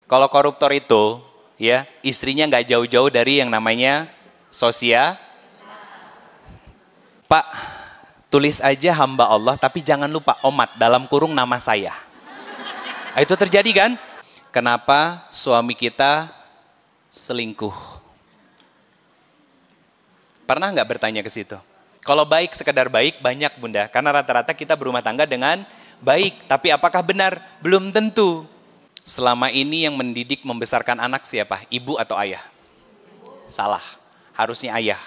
Kalau koruptor itu, ya istrinya nggak jauh-jauh dari yang namanya sosial. Pak, tulis aja hamba Allah, tapi jangan lupa omat dalam kurung nama saya. Nah, itu terjadi kan? Kenapa suami kita selingkuh? Pernah nggak bertanya ke situ? Kalau baik, sekedar baik, banyak bunda. Karena rata-rata kita berumah tangga dengan baik. Tapi apakah benar? Belum tentu. Selama ini yang mendidik, membesarkan anak siapa? Ibu atau ayah? Salah. Harusnya ayah.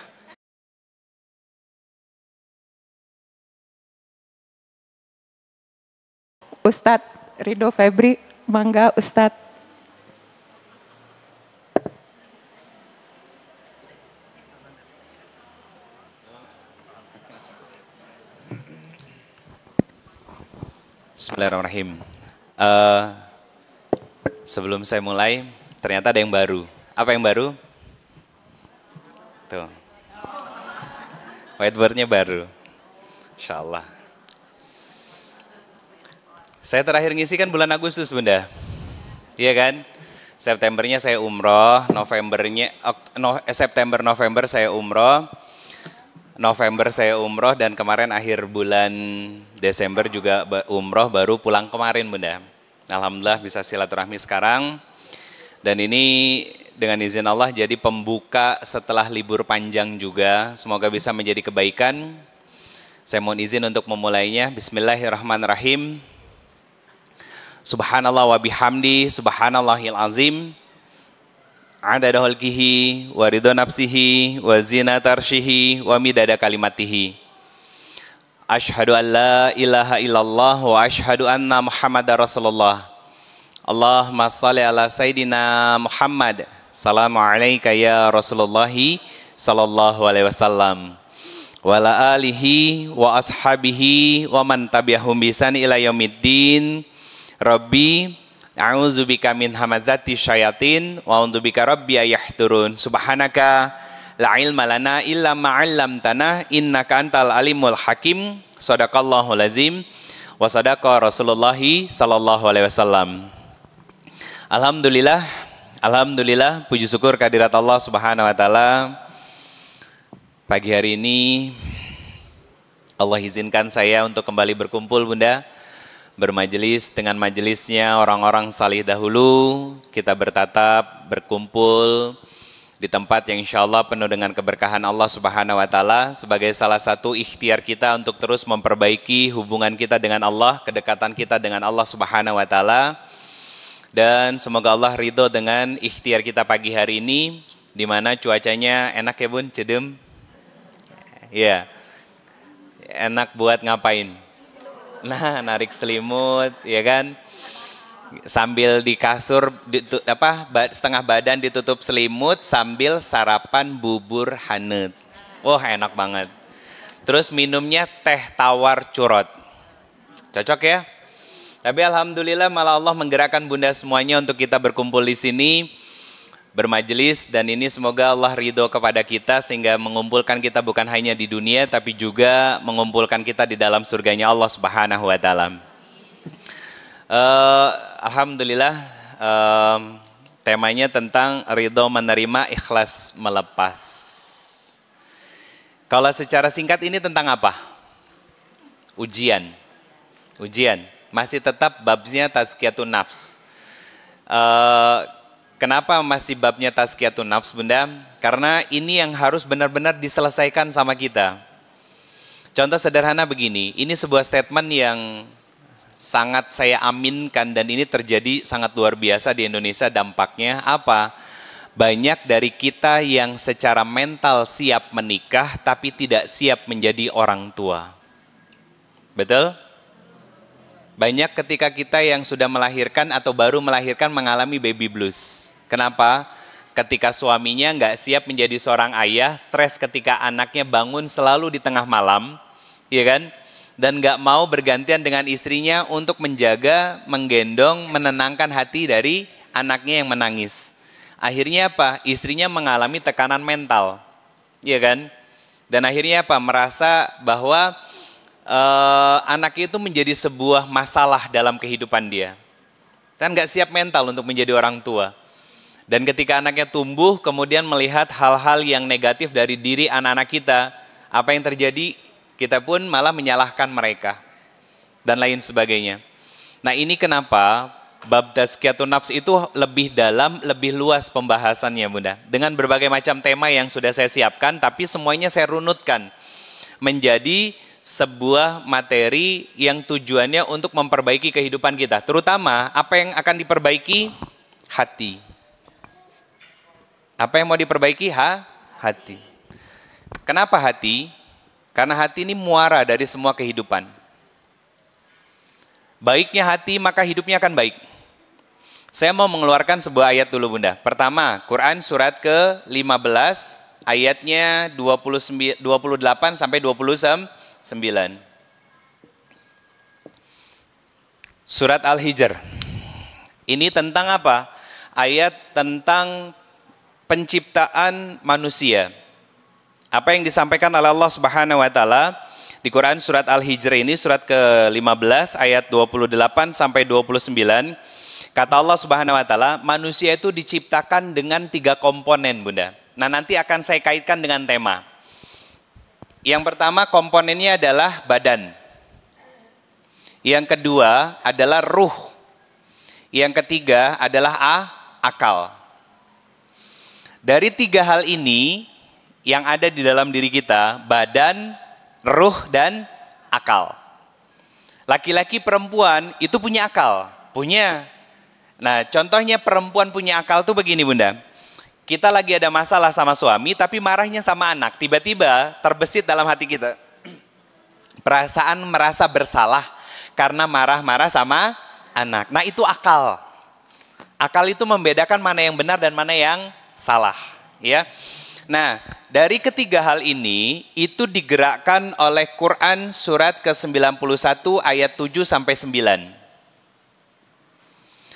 Ustadz Ridho Febri, mangga Ustadz. Bismillahirrahmanirrahim. Sebelum saya mulai, ternyata ada yang baru. Apa yang baru? Tuh. Whiteboardnya baru. Insya Allah. Saya terakhir ngisi kan bulan Agustus bunda. Iya kan? Septembernya saya umroh, September November saya umroh, November saya umroh, dan kemarin akhir bulan Desember juga umroh, baru pulang kemarin bunda. Alhamdulillah bisa silaturahmi sekarang. Dan ini dengan izin Allah jadi pembuka setelah libur panjang juga. Semoga bisa menjadi kebaikan. Saya mohon izin untuk memulainya. Bismillahirrahmanirrahim. Subhanallah wa bihamdi, subhanallahil azim. Adada khalqihi wa ridha nafsihi wa zinata arsyihi wa midada kalimatihi. Asyhadu an la ilaha illallah wa asyhadu anna Muhammadar Rasulullah. Allahumma shalli ala Sayyidina Muhammad. Salamu alaika ya Rasulullah sallallahu alaihi wasallam. Wa ala alihi wa ashabihi wa man tabi'ahum bi ihsan ila yaumiddin. Rabbi a'udzubika min hamazati syayatin wa a'udzubika rabbi ayahdurun. Subhanaka la ilma lana illa ma 'allamtana innaka antal alimul hakim. Shadaqallahul azim wa sadaqa Rasulullah sallallahu alaihi wasallam. Alhamdulillah, puji syukur kehadirat Allah Subhanahu wa taala. Pagi hari ini Allah izinkan saya untuk kembali berkumpul bunda, bermajelis dengan majelisnya orang-orang salih dahulu. Kita bertatap, berkumpul di tempat yang insya Allah penuh dengan keberkahan Allah Subhanahu wa taala, sebagai salah satu ikhtiar kita untuk terus memperbaiki hubungan kita dengan Allah, kedekatan kita dengan Allah Subhanahu wa taala. Dan semoga Allah ridho dengan ikhtiar kita pagi hari ini, di mana cuacanya enak ya bun, cedem. Ya. Enak buat ngapain? Nah, narik selimut, ya kan? Sambil di kasur setengah badan ditutup selimut sambil sarapan bubur hanet. Wah, enak banget. Terus minumnya teh tawar curot. Cocok ya? Tapi alhamdulillah malah Allah menggerakkan bunda semuanya untuk kita berkumpul di sini, bermajelis, dan ini semoga Allah ridho kepada kita sehingga mengumpulkan kita bukan hanya di dunia tapi juga mengumpulkan kita di dalam surganya Allah Subhanahu wa taala. Alhamdulillah, temanya tentang ridho menerima, ikhlas melepas. Kalau secara singkat ini tentang apa? Ujian. Masih tetap babnya tazkiyatun nafs. Kenapa masih babnya tazkiyatun nafs bunda? Karena ini yang harus benar-benar diselesaikan sama kita. Contoh sederhana begini, ini sebuah statement yang sangat saya aminkan dan ini terjadi sangat luar biasa di Indonesia. Dampaknya apa? Banyak dari kita yang secara mental siap menikah tapi tidak siap menjadi orang tua. Betul? Banyak ketika kita yang sudah melahirkan atau baru melahirkan mengalami baby blues. Kenapa? Ketika suaminya nggak siap menjadi seorang ayah, stres ketika anaknya bangun selalu di tengah malam, ya kan? Dan nggak mau bergantian dengan istrinya untuk menjaga, menggendong, menenangkan hati dari anaknya yang menangis. Akhirnya apa? Istrinya mengalami tekanan mental, ya kan? Dan akhirnya apa? Merasa bahwa anak itu menjadi sebuah masalah dalam kehidupan dia. Kan nggak siap mental untuk menjadi orang tua. Dan ketika anaknya tumbuh, kemudian melihat hal-hal yang negatif dari diri anak-anak kita, apa yang terjadi? Kita pun malah menyalahkan mereka dan lain sebagainya. Nah, ini kenapa bab tazkiyatun nafs itu lebih dalam, lebih luas pembahasannya, Bunda. Dengan berbagai macam tema yang sudah saya siapkan, tapi semuanya saya runutkan menjadi sebuah materi yang tujuannya untuk memperbaiki kehidupan kita. Terutama apa yang akan diperbaiki? Hati. Apa yang mau diperbaiki? Hati. Kenapa hati? Karena hati ini muara dari semua kehidupan. Baiknya hati, maka hidupnya akan baik. Saya mau mengeluarkan sebuah ayat dulu, Bunda. Pertama, Quran surat ke-15, ayatnya 28 sampai 29. Surat Al-Hijr. Ini tentang apa? Ayat tentang penciptaan manusia. Apa yang disampaikan oleh Allah Subhanahu wa taala di Quran surat Al-Hijr ini, surat ke-15 ayat 28 sampai 29. Kata Allah Subhanahu wa taala, manusia itu diciptakan dengan 3 komponen, Bunda. Nah, nanti akan saya kaitkan dengan tema. Yang pertama komponennya adalah badan. Yang kedua adalah ruh. Yang ketiga adalah akal. Dari 3 hal ini yang ada di dalam diri kita, badan, ruh, dan akal. Laki-laki perempuan itu punya akal, punya. Nah, contohnya perempuan punya akal tuh begini, Bunda. Kita lagi ada masalah sama suami, tapi marahnya sama anak. Tiba-tiba terbesit dalam hati kita perasaan merasa bersalah karena marah-marah sama anak. Nah, itu akal. Akal itu membedakan mana yang benar dan mana yang salah, ya. Nah, dari ketiga hal ini itu digerakkan oleh Quran surat ke-91 ayat 7 sampai 9.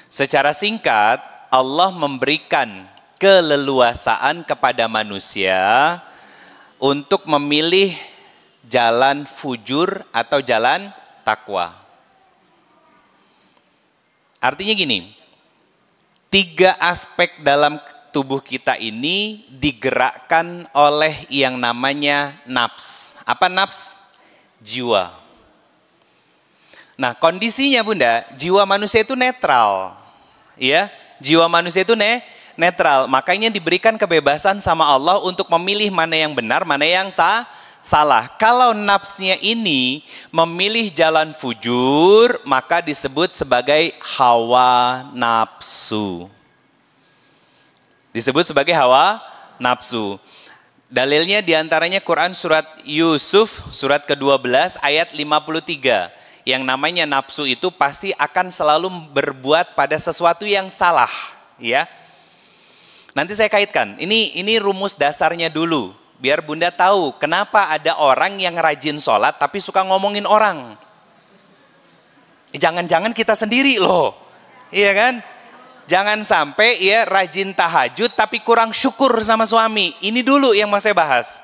Secara singkat, Allah memberikan keleluasaan kepada manusia untuk memilih jalan fujur atau jalan takwa. Artinya gini, 3 aspek dalam tubuh kita ini digerakkan oleh yang namanya nafs. Apa nafs? Jiwa. Nah, kondisinya, Bunda, jiwa manusia itu netral. Ya, jiwa manusia itu netral. Makanya diberikan kebebasan sama Allah untuk memilih mana yang benar, mana yang salah. Kalau nafsnya ini memilih jalan fujur, maka disebut sebagai hawa nafsu. Disebut sebagai hawa nafsu. Dalilnya diantaranya Quran surat Yusuf surat ke-12 ayat 53. Yang namanya nafsu itu pasti akan selalu berbuat pada sesuatu yang salah, ya. Nanti saya kaitkan. Ini rumus dasarnya dulu, biar Bunda tahu kenapa ada orang yang rajin sholat tapi suka ngomongin orang. Jangan-jangan kita sendiri loh, iya kan? Jangan sampai ya rajin tahajud tapi kurang syukur sama suami. Ini dulu yang mau saya bahas.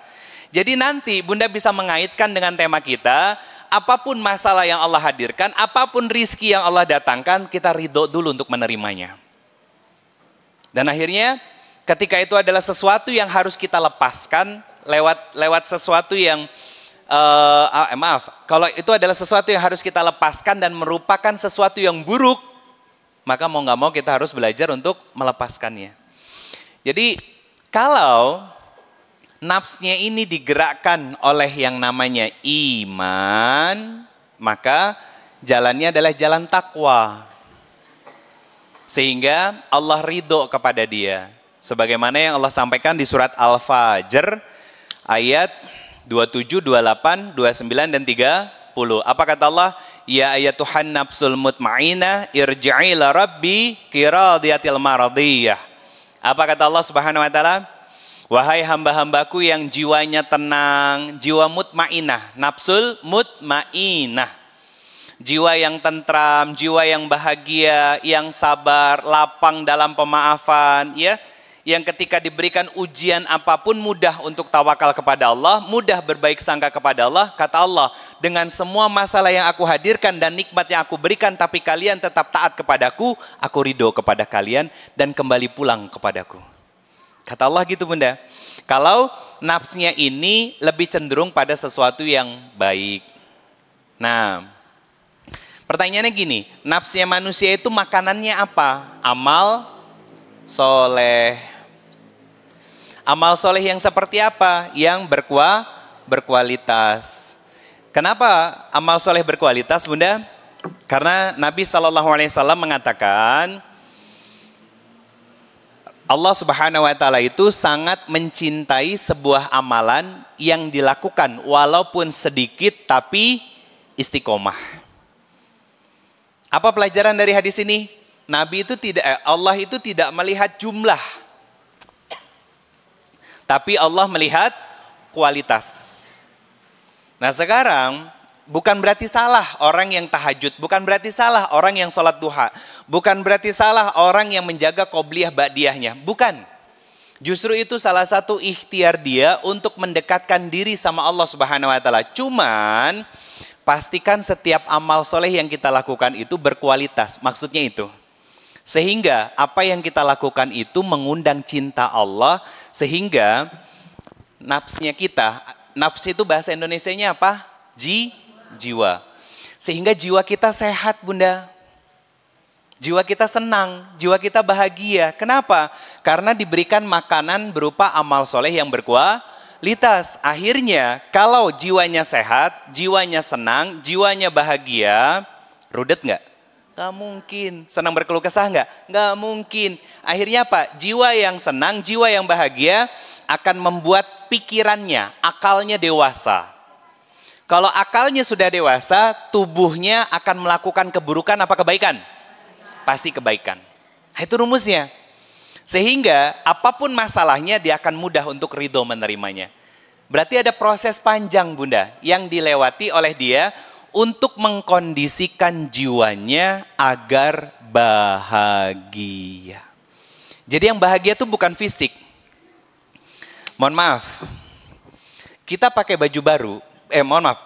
Jadi nanti Bunda bisa mengaitkan dengan tema kita. Apapun masalah yang Allah hadirkan, apapun rizki yang Allah datangkan, kita ridho dulu untuk menerimanya. Dan akhirnya ketika itu adalah sesuatu yang harus kita lepaskan lewat sesuatu yang kalau itu adalah sesuatu yang harus kita lepaskan dan merupakan sesuatu yang buruk, maka mau nggak mau kita harus belajar untuk melepaskannya. Jadi kalau nafsnya ini digerakkan oleh yang namanya iman, maka jalannya adalah jalan takwa. Sehingga Allah ridho kepada dia. Sebagaimana yang Allah sampaikan di surat Al-Fajr ayat 27, 28, 29, dan 30. Apa kata Allah? Ya ayatuhan nafsul mutmainah irji'i ila rabbi kiradiyatil maradiyah. Apa kata Allah Subhanahu wa taala? Wahai hamba-hambaku yang jiwanya tenang, jiwa mutmainah, nafsul mutmainah. Jiwa yang tentram, jiwa yang bahagia, yang sabar, lapang dalam pemaafan, ya. yang ketika diberikan ujian apapun mudah untuk tawakal kepada Allah, mudah berbaik sangka kepada Allah. Kata Allah, dengan semua masalah yang aku hadirkan dan nikmat yang aku berikan, tapi kalian tetap taat kepadaku, aku ridho kepada kalian dan kembali pulang kepadaku. Kata Allah gitu bunda. Kalau nafsunya ini lebih cenderung pada sesuatu yang baik. Nah, pertanyaannya gini, nafsunya manusia itu makanannya apa? Amal soleh. Amal soleh yang seperti apa? Yang berkualitas. Kenapa amal soleh berkualitas bunda? Karena Nabi SAW mengatakan, Allah Subhanahu wa Ta'ala itu sangat mencintai sebuah amalan yang dilakukan walaupun sedikit tapi istiqomah. Apa pelajaran dari hadis ini? Allah itu tidak melihat jumlah, tapi Allah melihat kualitas. Nah sekarang bukan berarti salah orang yang tahajud, bukan berarti salah orang yang sholat duha, bukan berarti salah orang yang menjaga qobliyah ba'diyahnya, bukan. Justru itu salah satu ikhtiar dia untuk mendekatkan diri sama Allah Subhanahu wa Ta'ala. Cuman pastikan setiap amal soleh yang kita lakukan itu berkualitas, maksudnya itu. Sehingga apa yang kita lakukan itu mengundang cinta Allah, sehingga nafsnya kita, nafs itu bahasa Indonesianya apa? Jiwa. Sehingga jiwa kita sehat bunda. Jiwa kita senang, jiwa kita bahagia. Kenapa? Karena diberikan makanan berupa amal soleh yang berkualitas. Akhirnya kalau jiwanya sehat, jiwanya senang, jiwanya bahagia, rudet nggak? Nggak mungkin. Senang berkeluh kesah nggak? Nggak mungkin. Akhirnya apa? Jiwa yang senang, jiwa yang bahagia akan membuat pikirannya, akalnya dewasa. Kalau akalnya sudah dewasa, tubuhnya akan melakukan keburukan apa kebaikan? Pasti kebaikan. Nah, itu rumusnya. Sehingga apapun masalahnya dia akan mudah untuk ridho menerimanya. Berarti ada proses panjang bunda yang dilewati oleh dia untuk mengkondisikan jiwanya agar bahagia. Jadi yang bahagia itu bukan fisik. Mohon maaf, kita pakai baju baru,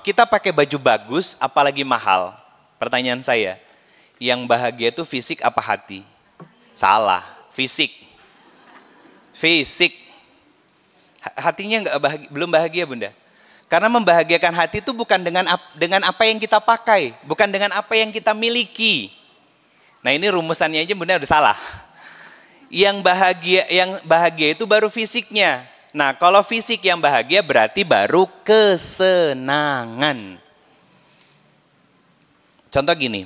kita pakai baju bagus apalagi mahal. Pertanyaan saya, yang bahagia itu fisik apa hati? Salah, fisik. Hatinya belum bahagia bunda. Karena membahagiakan hati itu bukan dengan apa yang kita pakai, bukan dengan apa yang kita miliki. Nah ini rumusannya aja bunda udah salah. Yang bahagia itu baru fisiknya. Nah, kalau fisik yang bahagia berarti baru kesenangan. Contoh gini.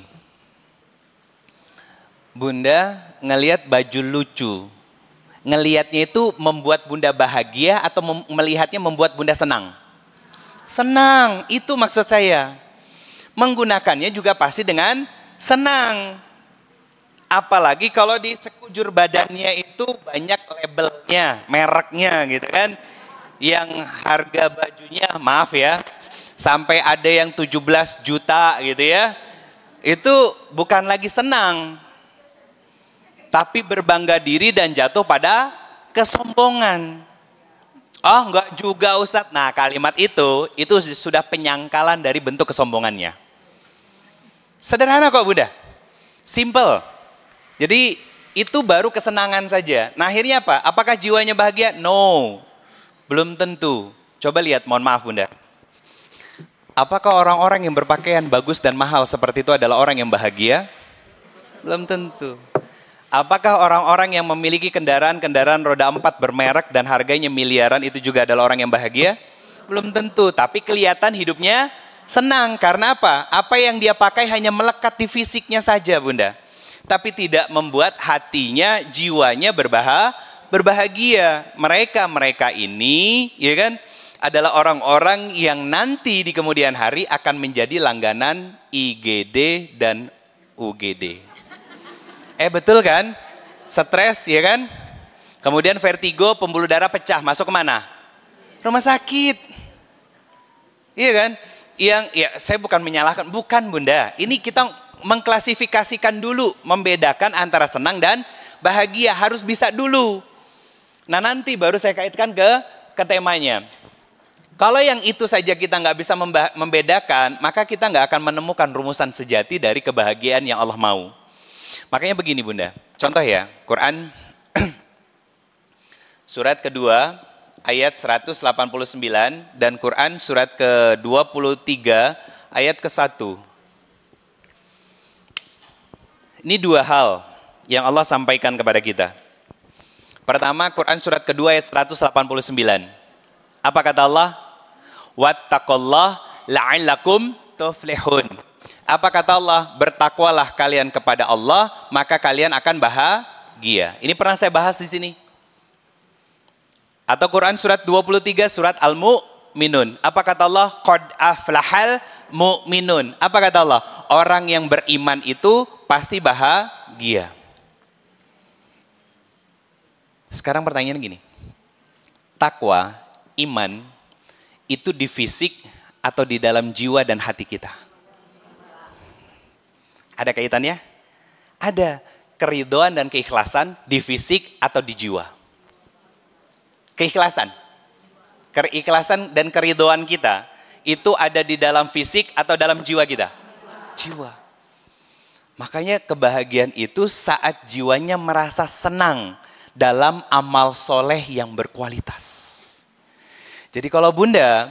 Bunda ngelihat baju lucu. Ngelihatnya itu membuat bunda bahagia atau melihatnya membuat bunda senang? Senang, itu maksud saya. Menggunakannya juga pasti dengan senang. Apalagi kalau di sekujur badannya itu banyak labelnya, mereknya gitu kan. Yang harga bajunya, maaf ya, sampai ada yang 17 juta gitu ya. Itu bukan lagi senang, tapi berbangga diri dan jatuh pada kesombongan. Oh enggak juga Ustadz. Nah kalimat itu sudah penyangkalan dari bentuk kesombongannya. Sederhana kok bunda, simple. Jadi itu baru kesenangan saja. Nah akhirnya apa? Apakah jiwanya bahagia? No, belum tentu. Coba lihat, mohon maaf bunda. Apakah orang-orang yang berpakaian bagus dan mahal seperti itu adalah orang yang bahagia? Belum tentu. Apakah orang-orang yang memiliki kendaraan roda 4 bermerek dan harganya miliaran itu juga adalah orang yang bahagia? Belum tentu, tapi kelihatan hidupnya senang. Karena apa? Apa yang dia pakai hanya melekat di fisiknya saja bunda. Tapi tidak membuat hatinya, jiwanya berbahagia. Mereka ini ya kan adalah orang-orang yang nanti di kemudian hari akan menjadi langganan IGD dan UGD. Betul kan? Stres ya kan? Kemudian vertigo, pembuluh darah pecah, masuk kemana? Rumah sakit. Iya kan? Saya bukan menyalahkan, bukan bunda. Ini kita mengklasifikasikan dulu, membedakan antara senang dan bahagia, harus bisa dulu. Nah nanti baru saya kaitkan ke temanya. Kalau yang itu saja kita nggak bisa membedakan, maka kita nggak akan menemukan rumusan sejati dari kebahagiaan yang Allah mau. Makanya begini Bunda, contoh ya, Quran surat kedua ayat 189 dan Quran surat ke-23 ayat ke-1. Ini dua hal yang Allah sampaikan kepada kita. Pertama, Quran surat kedua ayat 189. Apa kata Allah? Wattaqullah la'allakum tuflihun. Apa kata Allah? Bertakwalah kalian kepada Allah, maka kalian akan bahagia. Ini pernah saya bahas di sini. Atau Quran surat 23 surat Al-Mu'minun. Apa kata Allah? Qad aflahal mu'minun. Apa kata Allah? Orang yang beriman itu pasti bahagia. Sekarang pertanyaan gini. Takwa, iman, itu di fisik atau di dalam jiwa dan hati kita? Ada kaitannya? Ada. Keridhaan dan keikhlasan di fisik atau di jiwa? Keikhlasan. Keikhlasan dan keridhaan kita itu ada di dalam fisik atau dalam jiwa kita? Jiwa. Makanya kebahagiaan itu saat jiwanya merasa senang dalam amal soleh yang berkualitas. Jadi kalau Bunda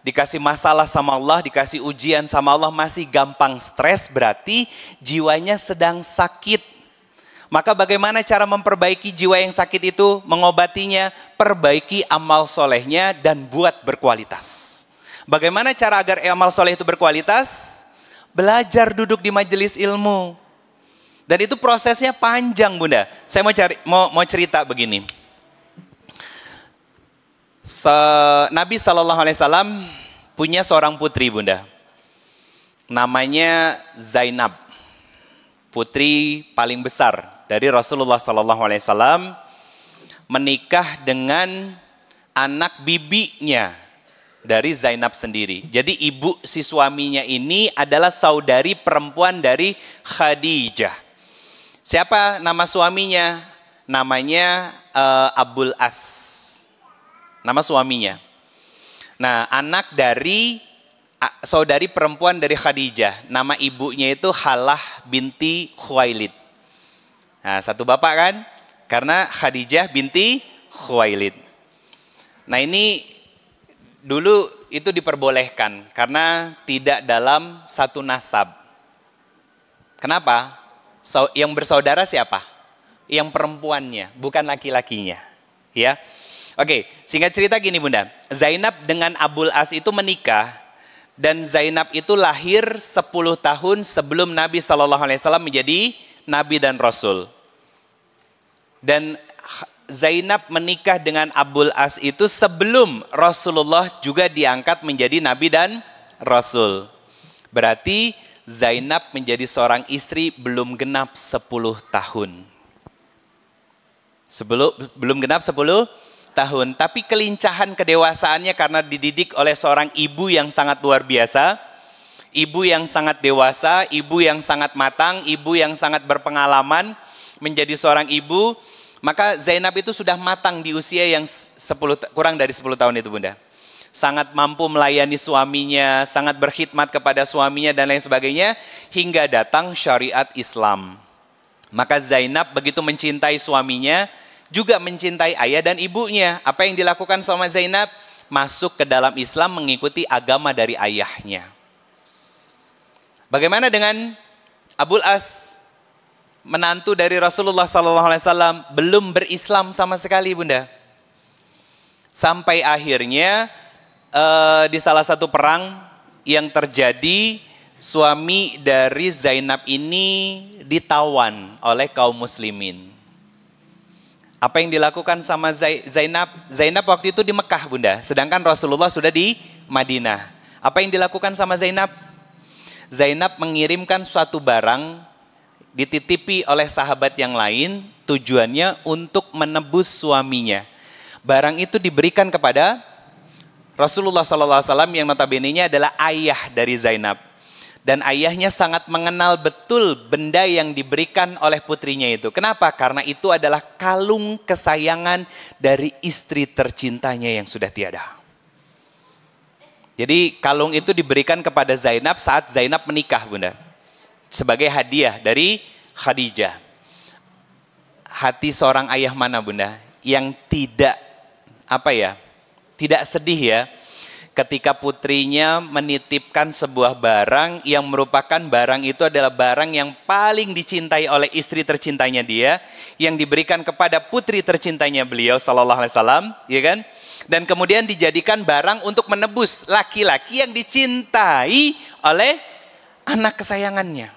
dikasih masalah sama Allah, dikasih ujian sama Allah masih gampang stres, berarti jiwanya sedang sakit. Maka bagaimana cara memperbaiki jiwa yang sakit itu? Mengobatinya, perbaiki amal solehnya dan buat berkualitas. Bagaimana cara agar amal soleh itu berkualitas? Belajar duduk di majelis ilmu. Dan itu prosesnya panjang Bunda. Saya mau cerita begini. Nabi SAW punya seorang putri Bunda. Namanya Zainab. Putri paling besar dari Rasulullah SAW, menikah dengan anak bibinya dari Zainab sendiri. Jadi ibu si suaminya ini adalah saudari perempuan dari Khadijah. Siapa nama suaminya? Namanya Abul As. Nama suaminya. Nah, anak dari saudari perempuan dari Khadijah. Nama ibunya itu Halah binti Khuwailid. Nah, satu bapak kan? Karena Khadijah binti Khuwailid. Nah, ini dulu itu diperbolehkan karena tidak dalam satu nasab. Kenapa? Yang bersaudara siapa? Yang perempuannya, bukan laki-lakinya. Ya. Oke, singkat cerita gini Bunda. Zainab dengan Abul As itu menikah dan Zainab itu lahir 10 tahun sebelum Nabi SAW menjadi Nabi dan Rasul. Dan Zainab menikah dengan Abul As itu sebelum Rasulullah juga diangkat menjadi Nabi dan Rasul. Berarti Zainab menjadi seorang istri belum genap 10 tahun. Belum genap 10 tahun, tapi kelincahan kedewasaannya karena dididik oleh seorang ibu yang sangat luar biasa, ibu yang sangat dewasa, ibu yang sangat matang, ibu yang sangat berpengalaman menjadi seorang ibu, maka Zainab itu sudah matang di usia yang kurang dari 10 tahun itu Bunda. Sangat mampu melayani suaminya, sangat berkhidmat kepada suaminya dan lain sebagainya, hingga datang syariat Islam. Maka Zainab begitu mencintai suaminya, juga mencintai ayah dan ibunya. Apa yang dilakukan sama Zainab? Masuk ke dalam Islam, mengikuti agama dari ayahnya. Bagaimana dengan Abul As? Menantu dari Rasulullah SAW, belum berislam sama sekali Bunda. Sampai akhirnya di salah satu perang yang terjadi, suami dari Zainab ini ditawan oleh kaum muslimin. Apa yang dilakukan sama Zainab? Zainab waktu itu di Mekah Bunda, sedangkan Rasulullah sudah di Madinah. Apa yang dilakukan sama Zainab? Zainab mengirimkan suatu barang, dititipi oleh sahabat yang lain, tujuannya untuk menebus suaminya. Barang itu diberikan kepada Rasulullah SAW yang notabene-nya adalah ayah dari Zainab. Dan ayahnya sangat mengenal betul benda yang diberikan oleh putrinya itu. Kenapa? Karena itu adalah kalung kesayangan dari istri tercintanya yang sudah tiada. Jadi kalung itu diberikan kepada Zainab saat Zainab menikah, Bunda. Sebagai hadiah dari Khadijah. Hati seorang ayah mana, Bunda? Yang tidak, tidak sedih ya, ketika putrinya menitipkan sebuah barang yang merupakan barang itu adalah barang yang paling dicintai oleh istri tercintanya dia, yang diberikan kepada putri tercintanya beliau sallallahu alaihi wasallam, ya kan? Dan kemudian dijadikan barang untuk menebus laki-laki yang dicintai oleh anak kesayangannya.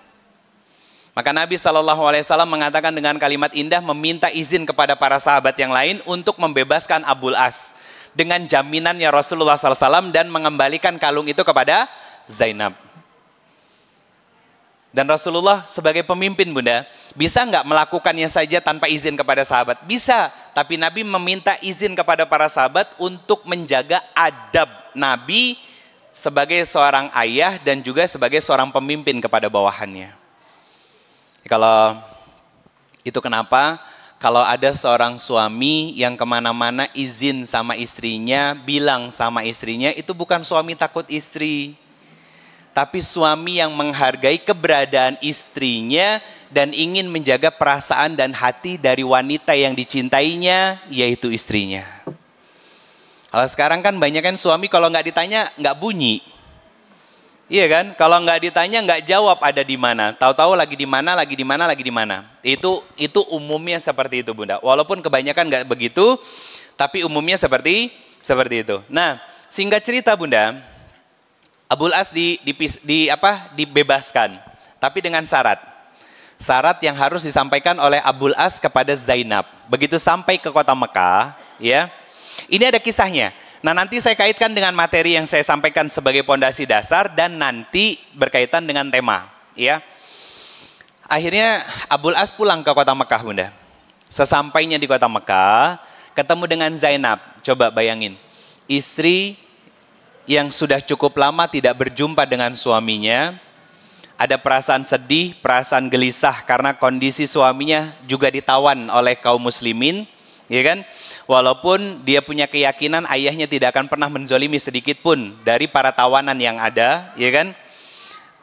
Maka Nabi sallallahu alaihi wasallam mengatakan dengan kalimat indah, meminta izin kepada para sahabat yang lain untuk membebaskan Abul As dengan jaminannya Rasulullah SAW dan mengembalikan kalung itu kepada Zainab. Dan Rasulullah sebagai pemimpin, Bunda, bisa nggak melakukannya saja tanpa izin kepada sahabat? Bisa, tapi Nabi meminta izin kepada para sahabat untuk menjaga adab Nabi sebagai seorang ayah dan juga sebagai seorang pemimpin kepada bawahannya. Kalau itu kenapa? Kalau ada seorang suami yang kemana-mana izin sama istrinya, bilang sama istrinya, itu bukan suami takut istri. Tapi suami yang menghargai keberadaan istrinya dan ingin menjaga perasaan dan hati dari wanita yang dicintainya, yaitu istrinya. Kalau sekarang kan banyak kan suami kalau nggak ditanya nggak bunyi. Iya kan? Kalau nggak ditanya nggak jawab ada di mana. Tahu-tahu lagi di mana, lagi di mana, lagi di mana. Itu umumnya seperti itu, Bunda. Walaupun kebanyakan nggak begitu, tapi umumnya seperti itu. Nah, singkat cerita, Bunda, Abul As dibebaskan, tapi dengan syarat. Syarat yang harus disampaikan oleh Abul As kepada Zainab. Begitu sampai ke kota Mekah, ya. Ini ada kisahnya. Nah, nanti saya kaitkan dengan materi yang saya sampaikan sebagai pondasi dasar dan nanti berkaitan dengan tema, ya. Akhirnya Abul As pulang ke kota Mekah, Bunda. Sesampainya di kota Mekah, ketemu dengan Zainab. Coba bayangin, istri yang sudah cukup lama tidak berjumpa dengan suaminya, ada perasaan sedih, perasaan gelisah karena kondisi suaminya juga ditawan oleh kaum muslimin, ya kan? Walaupun dia punya keyakinan ayahnya tidak akan pernah menzolimi sedikit pun dari para tawanan yang ada, ya kan?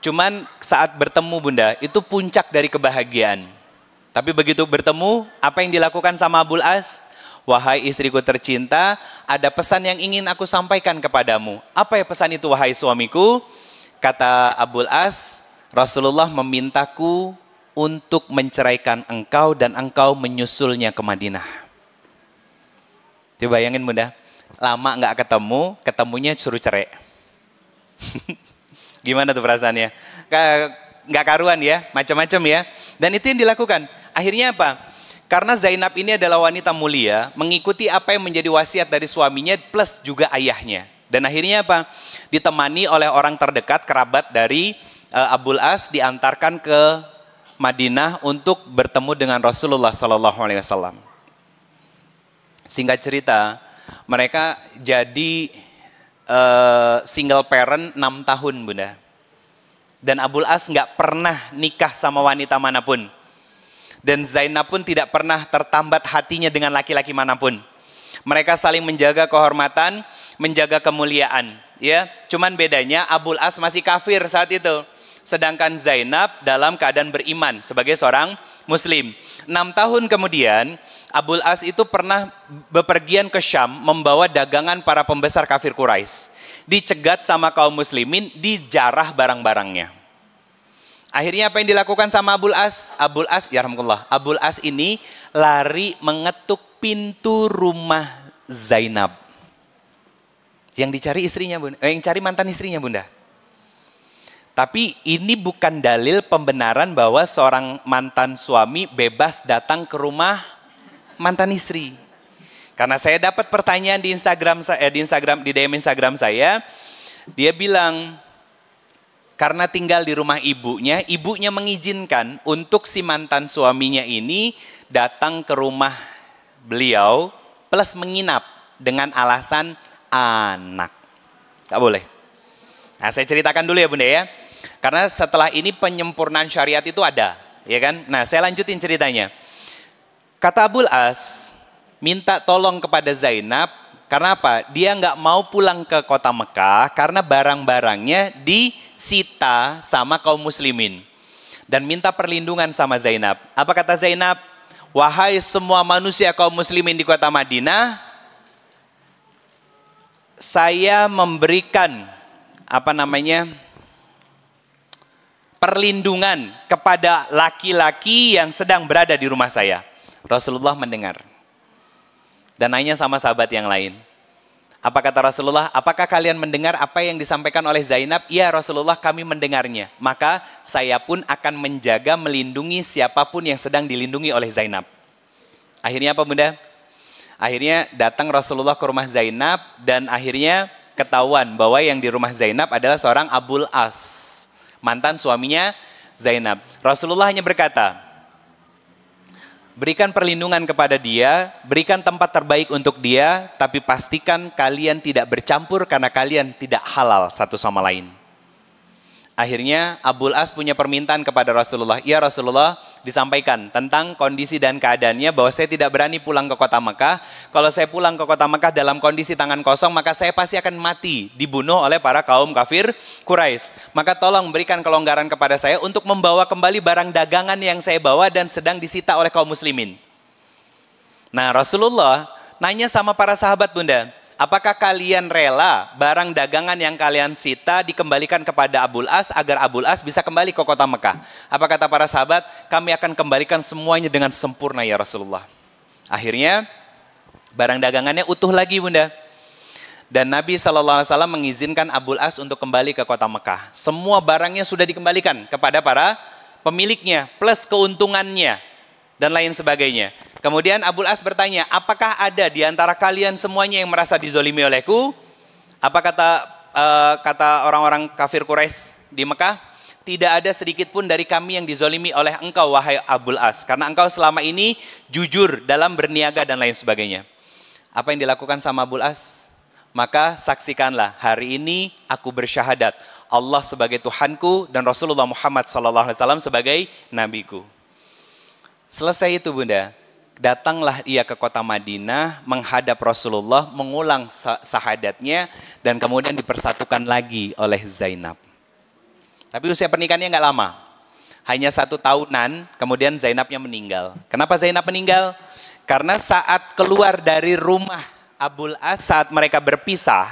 Cuman saat bertemu, Bunda, itu puncak dari kebahagiaan. Tapi begitu bertemu, apa yang dilakukan sama Abul As? Wahai istriku tercinta, ada pesan yang ingin aku sampaikan kepadamu. Apa ya pesan itu, wahai suamiku? Kata Abul As, Rasulullah memintaku untuk menceraikan engkau dan engkau menyusulnya ke Madinah. Coba bayangin, Bunda, lama nggak ketemu, ketemunya suruh cerai. Gimana tuh perasaannya? Nggak karuan ya, macam-macam ya. Dan itu yang dilakukan. Akhirnya apa? Karena Zainab ini adalah wanita mulia, mengikuti apa yang menjadi wasiat dari suaminya plus juga ayahnya. Dan akhirnya apa? Ditemani oleh orang terdekat, kerabat dari Abul As, diantarkan ke Madinah untuk bertemu dengan Rasulullah SAW. Singkat cerita, mereka jadi single parent 6 tahun, Bunda. Dan Abul As nggak pernah nikah sama wanita manapun. Dan Zainab pun tidak pernah tertambat hatinya dengan laki-laki manapun. Mereka saling menjaga kehormatan, menjaga kemuliaan. Ya, cuman bedanya Abul As masih kafir saat itu. Sedangkan Zainab dalam keadaan beriman sebagai seorang muslim. 6 tahun kemudian, Abul As itu pernah bepergian ke Syam membawa dagangan para pembesar kafir Quraisy. Dicegat sama kaum muslimin, dijarah barang-barangnya. Akhirnya apa yang dilakukan sama Abul As? Abul As, ya rahmatullah, Abul As ini lari mengetuk pintu rumah Zainab. Yang dicari istrinya, Bunda. Yang cari mantan istrinya, Bunda. Tapi ini bukan dalil pembenaran bahwa seorang mantan suami bebas datang ke rumah mantan istri. Karena saya dapat pertanyaan di di DM Instagram saya, dia bilang karena tinggal di rumah ibunya mengizinkan untuk si mantan suaminya ini datang ke rumah beliau plus menginap dengan alasan anak. Tak boleh. Nah, saya ceritakan dulu ya, Bunda ya. Karena setelah ini penyempurnaan syariat itu ada, ya kan? Nah, saya lanjutin ceritanya. Kata Abul As, minta tolong kepada Zainab, karena apa? Dia nggak mau pulang ke kota Mekah karena barang-barangnya disita sama kaum muslimin. Dan minta perlindungan sama Zainab. Apa kata Zainab? Wahai semua manusia kaum muslimin di kota Madinah, saya memberikan perlindungan kepada laki-laki yang sedang berada di rumah saya. Rasulullah mendengar dan nanya sama sahabat yang lain. Apa kata Rasulullah? Apakah kalian mendengar apa yang disampaikan oleh Zainab? Ya Rasulullah, kami mendengarnya. Maka saya pun akan menjaga, melindungi siapapun yang sedang dilindungi oleh Zainab. Akhirnya apa bunda? Akhirnya datang Rasulullah ke rumah Zainab dan akhirnya ketahuan bahwa yang di rumah Zainab adalah seorang Abul As, mantan suaminya Zainab. Rasulullah hanya berkata, berikan perlindungan kepada dia, berikan tempat terbaik untuk dia, tapi pastikan kalian tidak bercampur karena kalian tidak halal satu sama lain. Akhirnya Abul As punya permintaan kepada Rasulullah. Ya Rasulullah, disampaikan tentang kondisi dan keadaannya bahwa saya tidak berani pulang ke kota Mekah. Kalau saya pulang ke kota Mekah dalam kondisi tangan kosong, maka saya pasti akan mati, dibunuh oleh para kaum kafir Quraisy. Maka tolong berikan kelonggaran kepada saya untuk membawa kembali barang dagangan yang saya bawa dan sedang disita oleh kaum muslimin. Nah, Rasulullah nanya sama para sahabat bunda, apakah kalian rela barang dagangan yang kalian sita dikembalikan kepada Abul As agar Abul As bisa kembali ke kota Mekah? Apa kata para sahabat? Kami akan kembalikan semuanya dengan sempurna ya Rasulullah. Akhirnya barang dagangannya utuh lagi bunda. Dan Nabi SAW mengizinkan Abul As untuk kembali ke kota Mekah. Semua barangnya sudah dikembalikan kepada para pemiliknya plus keuntungannya dan lain sebagainya. Kemudian Abul As bertanya, apakah ada di antara kalian semuanya yang merasa dizolimi olehku? Apa kata orang-orang kafir Quraisy di Mekah? Tidak ada sedikit pun dari kami yang dizolimi oleh engkau wahai Abul As, karena engkau selama ini jujur dalam berniaga dan lain sebagainya. Apa yang dilakukan sama Abul As? Maka saksikanlah, hari ini aku bersyahadat Allah sebagai Tuhanku dan Rasulullah Muhammad SAW sebagai nabiku. Selesai itu bunda, datanglah ia ke kota Madinah, menghadap Rasulullah, mengulang syahadatnya, dan kemudian dipersatukan lagi oleh Zainab. Tapi usia pernikahannya nggak lama, hanya 1 tahunan, kemudian Zainabnya meninggal. Kenapa Zainab meninggal? Karena saat keluar dari rumah Abul As, saat mereka berpisah,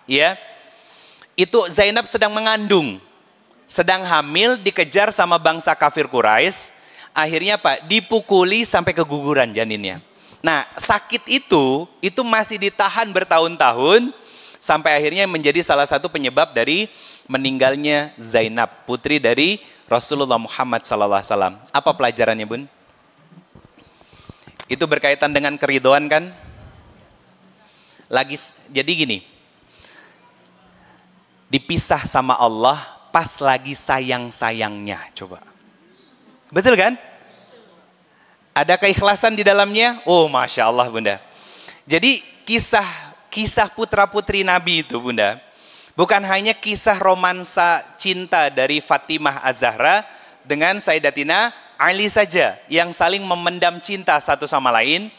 ya, itu Zainab sedang mengandung, sedang hamil, dikejar sama bangsa kafir Quraisy. Akhirnya Pak, dipukuli sampai keguguran janinnya. Nah, sakit itu masih ditahan bertahun-tahun sampai akhirnya menjadi salah satu penyebab dari meninggalnya Zainab, putri dari Rasulullah Muhammad SAW. Apa pelajarannya bun? Itu berkaitan dengan keridhaan kan? Jadi gini, dipisah sama Allah pas lagi sayang-sayangnya, coba. Betul kan? Ada keikhlasan di dalamnya. Oh, Masya Allah bunda. Jadi kisah putra-putri Nabi itu bunda, bukan hanya kisah romansa cinta dari Fatimah Az-Zahra dengan Sayyidatina Ali saja yang saling memendam cinta satu sama lain.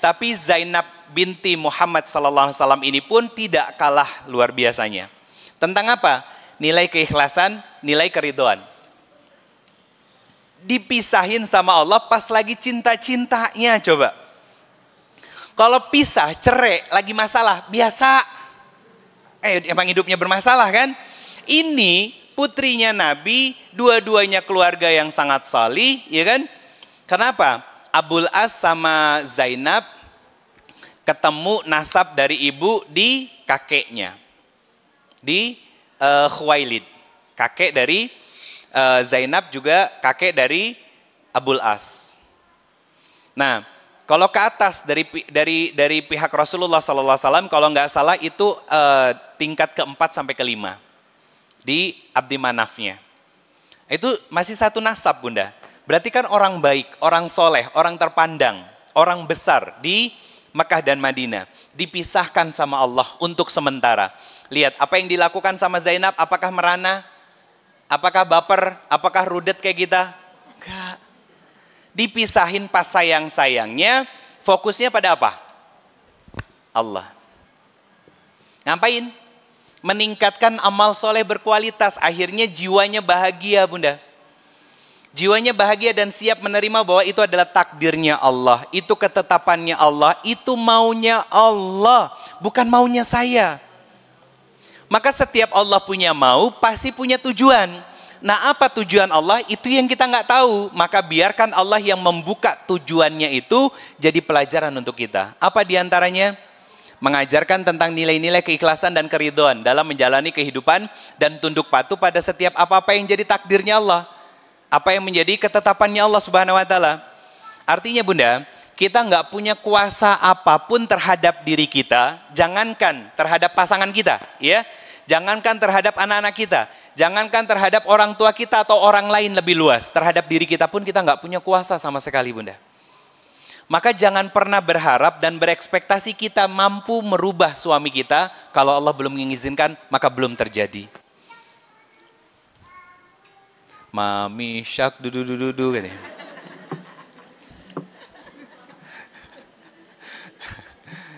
Tapi Zainab binti Muhammad SAW ini pun tidak kalah luar biasanya. Tentang apa? Nilai keikhlasan, nilai keridhaan. Dipisahin sama Allah pas lagi cinta-cintanya, coba. Kalau pisah, cerai, lagi masalah, biasa. Emang hidupnya bermasalah kan? Ini putrinya Nabi, dua-duanya keluarga yang sangat salih, ya kan? Kenapa? Abul As sama Zainab ketemu nasab dari ibu di kakeknya, di Khuwailid, kakek dari Zainab juga kakek dari Abul As. Nah, kalau ke atas dari pihak Rasulullah SAW, kalau nggak salah itu tingkat ke-4 sampai ke-5 di Abdi Manafnya. Itu masih satu nasab bunda. Berarti kan orang baik, orang soleh, orang terpandang, orang besar di Mekah dan Madinah dipisahkan sama Allah untuk sementara. Lihat apa yang dilakukan sama Zainab, apakah merana? Apakah baper? Apakah rudet kayak kita? Enggak. Dipisahin pas sayang-sayangnya, fokusnya pada apa? Allah. Ngapain? Meningkatkan amal soleh berkualitas. Akhirnya jiwanya bahagia, Bunda. Jiwanya bahagia dan siap menerima bahwa itu adalah takdirnya Allah. Itu ketetapannya Allah. Itu maunya Allah. Bukan maunya saya. Maka setiap Allah punya mau, pasti punya tujuan. Nah, apa tujuan Allah? Itu yang kita nggak tahu. Maka biarkan Allah yang membuka tujuannya itu jadi pelajaran untuk kita. Apa diantaranya? Mengajarkan tentang nilai-nilai keikhlasan dan keridhaan dalam menjalani kehidupan dan tunduk patuh pada setiap apa-apa yang jadi takdirnya Allah. Apa yang menjadi ketetapannya Allah Subhanahu wa Ta'ala. Artinya, Bunda, kita nggak punya kuasa apapun terhadap diri kita, jangankan terhadap pasangan kita, ya. Jangankan terhadap anak-anak kita, jangankan terhadap orang tua kita atau orang lain lebih luas. Terhadap diri kita pun kita nggak punya kuasa sama sekali, Bunda. Maka jangan pernah berharap dan berekspektasi kita mampu merubah suami kita. Kalau Allah belum mengizinkan, maka belum terjadi. Mami syak dudu gitu.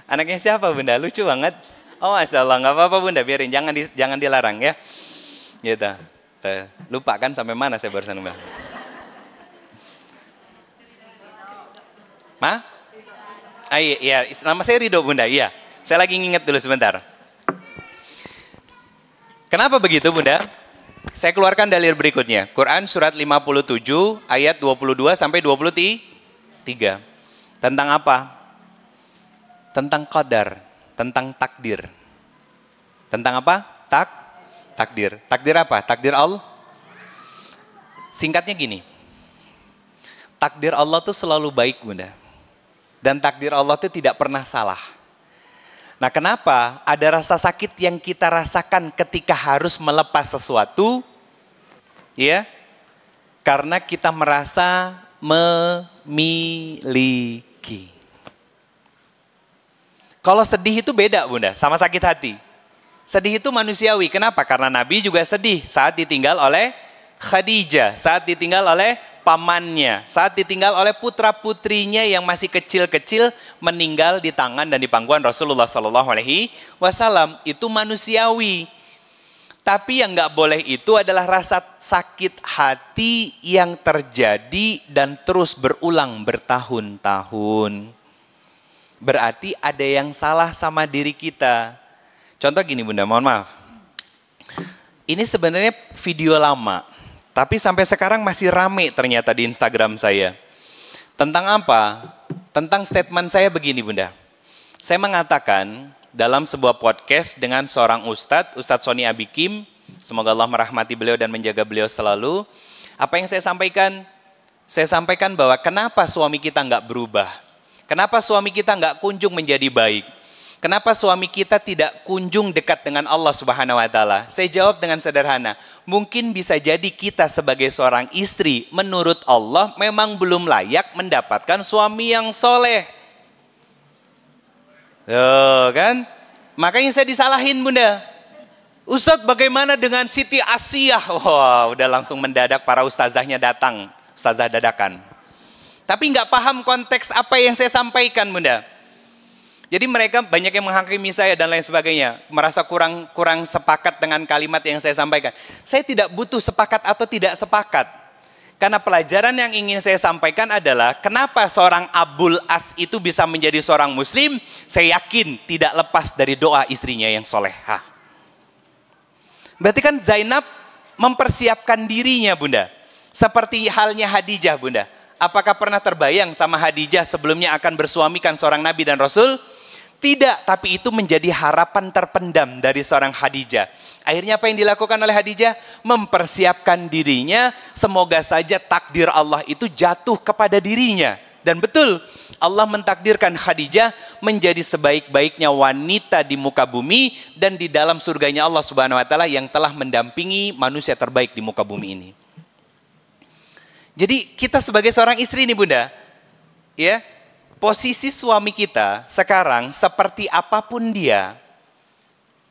Anaknya siapa, Bunda? Lucu banget. Oh, Masya Allah, nggak apa-apa, Bunda, biarin, jangan dilarang ya. Gitu. Lupa kan sampai mana saya barusan, Mbak? Ma? Iya, nama saya Ridho, Bunda. Iya, saya lagi nginget dulu sebentar. Kenapa begitu, Bunda? Saya keluarkan dalil berikutnya. Quran surat 57 ayat 22 sampai 23. Tentang apa? Tentang qadar, tentang takdir. Tentang apa? Takdir. Takdir apa? Takdir Allah. Singkatnya gini. Takdir Allah tuh selalu baik, Bunda. Dan takdir Allah itu tidak pernah salah. Nah, kenapa ada rasa sakit yang kita rasakan ketika harus melepas sesuatu? Ya, karena kita merasa memiliki. Kalau sedih itu beda, Bunda, sama sakit hati. Sedih itu manusiawi. Kenapa? Karena Nabi juga sedih saat ditinggal oleh Khadijah, saat ditinggal oleh pamannya, saat ditinggal oleh putra-putrinya yang masih kecil-kecil meninggal di tangan dan di pangkuan Rasulullah SAW. Itu manusiawi. Tapi yang nggak boleh itu adalah rasa sakit hati yang terjadi dan terus berulang bertahun-tahun. Berarti ada yang salah sama diri kita. Contoh gini, Bunda, mohon maaf. Ini sebenarnya video lama. Tapi sampai sekarang masih rame ternyata di Instagram saya. Tentang apa? Tentang statement saya begini, Bunda. Saya mengatakan dalam sebuah podcast dengan seorang Ustadz Sony Abikim. Semoga Allah merahmati beliau dan menjaga beliau selalu. Apa yang saya sampaikan? Saya sampaikan bahwa kenapa suami kita nggak berubah? Kenapa suami kita nggak kunjung menjadi baik? Kenapa suami kita tidak kunjung dekat dengan Allah Subhanahu wa Ta'ala? Saya jawab dengan sederhana. Mungkin bisa jadi kita sebagai seorang istri, menurut Allah memang belum layak mendapatkan suami yang soleh. Kan? Makanya saya disalahin, Bunda. Ustadz, bagaimana dengan Siti Asiyah? Wah, udah langsung mendadak para ustazahnya datang. Ustazah dadakan. Tapi nggak paham konteks apa yang saya sampaikan, Bunda. Jadi mereka banyak yang menghakimi saya dan lain sebagainya. Merasa kurang sepakat dengan kalimat yang saya sampaikan. Saya tidak butuh sepakat atau tidak sepakat. Karena pelajaran yang ingin saya sampaikan adalah kenapa seorang Abul As itu bisa menjadi seorang muslim. Saya yakin tidak lepas dari doa istrinya yang solehah. Berarti kan Zainab mempersiapkan dirinya, Bunda. Seperti halnya Khadijah, Bunda. Apakah pernah terbayang sama Khadijah sebelumnya akan bersuamikan seorang Nabi dan Rasul? Tidak, tapi itu menjadi harapan terpendam dari seorang Khadijah. Akhirnya apa yang dilakukan oleh Khadijah? Mempersiapkan dirinya, semoga saja takdir Allah itu jatuh kepada dirinya. Dan betul, Allah mentakdirkan Khadijah menjadi sebaik-baiknya wanita di muka bumi dan di dalam surganya Allah Subhanahu wa Ta'ala yang telah mendampingi manusia terbaik di muka bumi ini. Jadi kita sebagai seorang istri nih, Bunda, ya, posisi suami kita sekarang seperti apapun dia,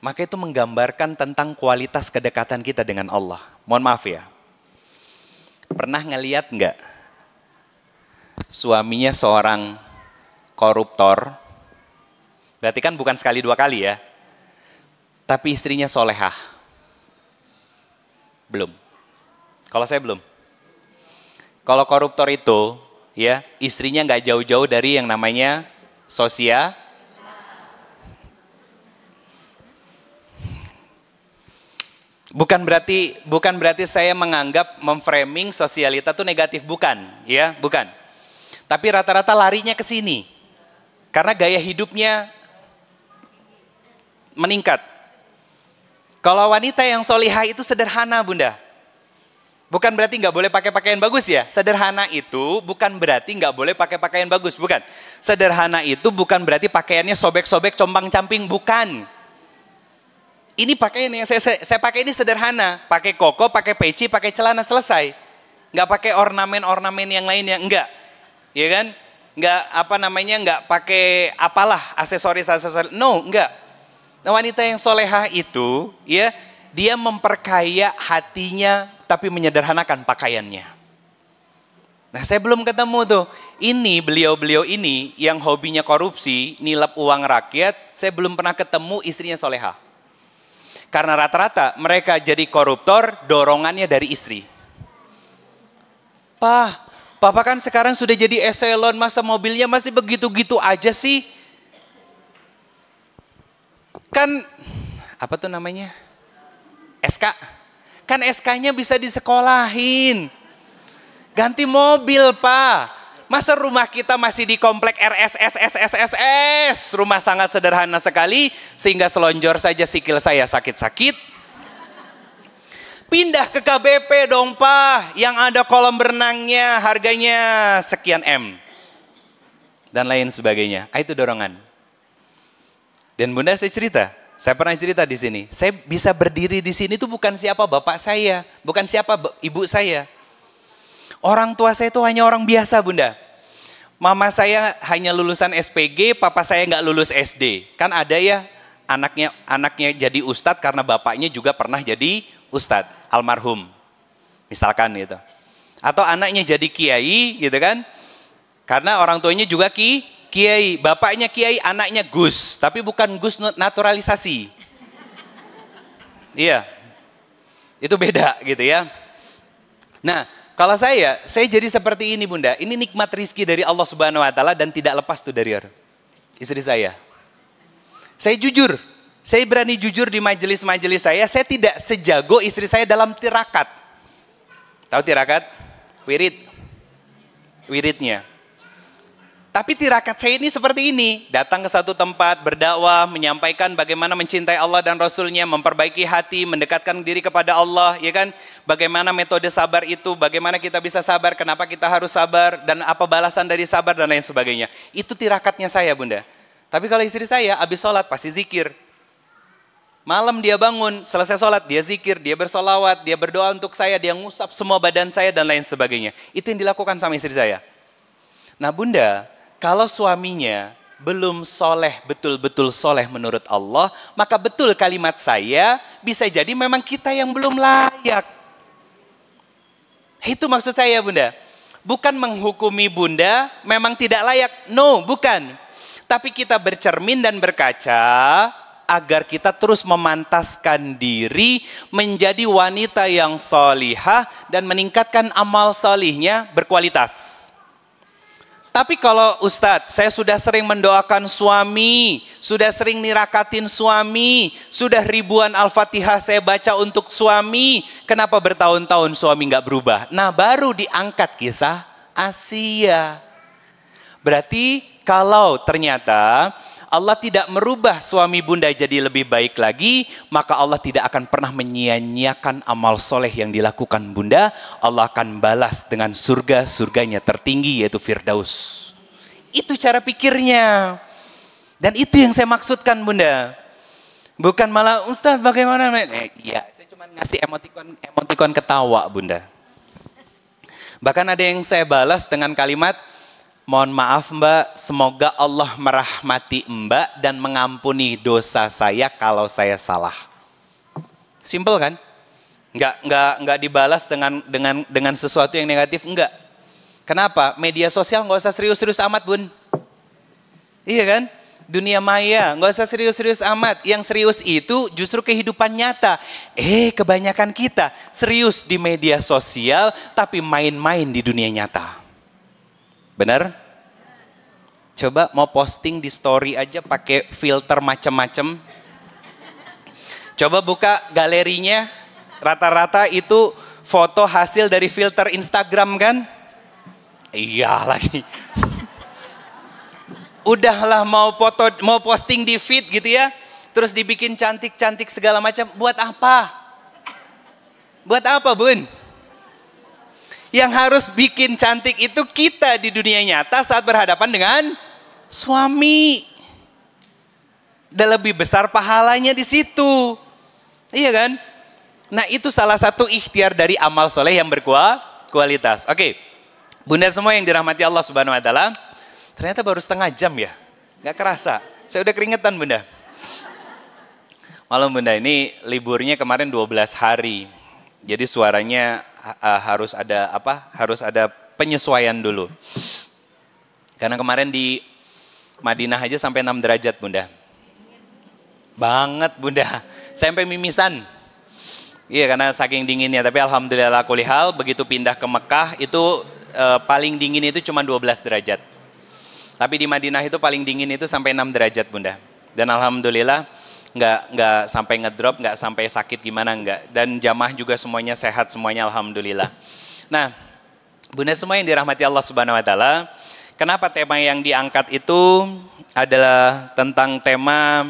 maka itu menggambarkan tentang kualitas kedekatan kita dengan Allah. Mohon maaf ya. Pernah ngeliat nggak suaminya seorang koruptor? Berarti kan bukan sekali dua kali ya. Tapi istrinya solehah. Belum. Kalau saya belum. Kalau koruptor itu, ya istrinya nggak jauh-jauh dari yang namanya sosial. Bukan berarti saya menganggap memframing sosialita itu negatif, bukan, ya, bukan. Tapi rata-rata larinya ke sini. Karena gaya hidupnya meningkat. Kalau wanita yang solihah itu sederhana, Bunda. Bukan berarti nggak boleh pakai pakaian bagus ya. Sederhana itu bukan berarti nggak boleh pakai pakaian bagus, bukan. Sederhana itu bukan berarti pakaiannya sobek-sobek, compang-camping, bukan. Ini pakaian yang saya pakai ini sederhana, pakai koko, pakai peci, pakai celana, selesai. Nggak pakai ornamen-ornamen yang lainnya, enggak, ya kan? Nggak pakai apalah aksesoris, no, enggak. Nah, wanita yang solehah itu, ya, dia memperkaya hatinya, tapi menyederhanakan pakaiannya. Nah, saya belum ketemu tuh. Ini beliau ini yang hobinya korupsi, nilap uang rakyat, saya belum pernah ketemu istrinya solehah. Karena rata-rata mereka jadi koruptor, dorongannya dari istri. Papa kan sekarang sudah jadi eselon, masa mobilnya masih begitu-gitu aja sih? Kan, apa tuh namanya? SK. Kan SK-nya bisa disekolahin. Ganti mobil, Pak. Masa rumah kita masih di komplek RSS. Rumah sangat sederhana sekali, sehingga selonjor saja sikil saya sakit-sakit. Pindah ke KBP dong, Pak. Yang ada kolam berenangnya, harganya sekian M. Dan lain sebagainya. Itu dorongan. Dan Bunda, saya pernah cerita di sini. Saya bisa berdiri di sini itu bukan siapa bapak saya, bukan siapa ibu saya. Orang tua saya itu hanya orang biasa, Bunda. Mama saya hanya lulusan SPG, papa saya nggak lulus SD. Kan ada ya anaknya jadi ustadz karena bapaknya juga pernah jadi ustadz, almarhum. Misalkan gitu. Atau anaknya jadi kiai gitu kan. Karena orang tuanya juga kiai, bapaknya kiai, anaknya Gus, tapi bukan Gus naturalisasi. Iya. Itu beda gitu ya. Nah, kalau saya jadi seperti ini, Bunda. Ini nikmat rizki dari Allah Subhanahu wa Ta'ala dan tidak lepas tuh dari istri saya. Saya jujur, saya berani jujur di majelis-majelis saya tidak sejago istri saya dalam tirakat. Tahu tirakat? Wiridnya. Tapi tirakat saya ini seperti ini, datang ke satu tempat, berdakwah, menyampaikan bagaimana mencintai Allah dan Rasulnya, memperbaiki hati, mendekatkan diri kepada Allah, ya kan? Bagaimana metode sabar itu, bagaimana kita bisa sabar, kenapa kita harus sabar, dan apa balasan dari sabar, dan lain sebagainya. Itu tirakatnya saya, Bunda. Tapi kalau istri saya, habis sholat pasti zikir. Malam dia bangun, selesai sholat, dia zikir, dia bersolawat, dia berdoa untuk saya, dia ngusap semua badan saya, dan lain sebagainya. Itu yang dilakukan sama istri saya. Nah, Bunda, kalau suaminya belum soleh, betul-betul soleh menurut Allah, maka betul kalimat saya, bisa jadi memang kita yang belum layak. Itu maksud saya, Bunda. Bukan menghukumi Bunda memang tidak layak. No, bukan. Tapi kita bercermin dan berkaca agar kita terus memantaskan diri menjadi wanita yang solihah dan meningkatkan amal solihnya berkualitas. Tapi kalau Ustadz, saya sudah sering mendoakan suami, sudah sering nirakatin suami, sudah ribuan Al-Fatihah saya baca untuk suami, kenapa bertahun-tahun suami nggak berubah? Nah, baru diangkat kisah Asia. Berarti kalau ternyata Allah tidak merubah suami Bunda jadi lebih baik lagi, maka Allah tidak akan pernah menyia-nyiakan amal soleh yang dilakukan Bunda. Allah akan balas dengan surganya tertinggi, yaitu Firdaus. Itu cara pikirnya. Dan itu yang saya maksudkan, Bunda. Bukan malah, Ustaz bagaimana? Iya, saya cuma ngasih emotikon ketawa, Bunda. Bahkan ada yang saya balas dengan kalimat, Mohon maaf Mbak, semoga Allah merahmati Mbak dan mengampuni dosa saya kalau saya salah. Simple kan? Nggak dibalas dengan sesuatu yang negatif, enggak. Kenapa? Media sosial nggak usah serius-serius amat Bun. Iya kan? Dunia maya nggak usah serius-serius amat. Yang serius itu justru kehidupan nyata. Kebanyakan kita serius di media sosial tapi main-main di dunia nyata. Benar? Coba mau posting di story aja pakai filter macam-macam. Coba buka galerinya, rata-rata itu foto hasil dari filter Instagram kan? Iya lagi. Udahlah mau posting di feed gitu ya, terus dibikin cantik-cantik segala macam. Buat apa? Buat apa Bun? Yang harus bikin cantik itu kita di dunia nyata saat berhadapan dengan suami. Udah lebih besar pahalanya di situ. Iya kan? Nah itu salah satu ikhtiar dari amal soleh yang berkualitas. Oke, Bunda semua yang dirahmati Allah Subhanahu Wa Taala, ternyata baru setengah jam ya, nggak kerasa. Saya udah keringetan Bunda. Malam Bunda, ini liburnya kemarin 12 hari. Jadi suaranya harus ada penyesuaian dulu. Karena kemarin di Madinah aja sampai 6 derajat Bunda. Banget Bunda, sampai mimisan. Iya karena saking dinginnya, tapi alhamdulillah kulihal begitu pindah ke Mekah itu paling dingin itu cuma 12 derajat. Tapi di Madinah itu paling dingin itu sampai 6 derajat Bunda. Dan alhamdulillah nggak sampai ngedrop, nggak sampai sakit gimana nggak. Dan jamaah juga semuanya sehat semuanya alhamdulillah. Nah, Bunda semua yang dirahmati Allah Subhanahu Wa Taala, kenapa tema yang diangkat itu adalah tentang tema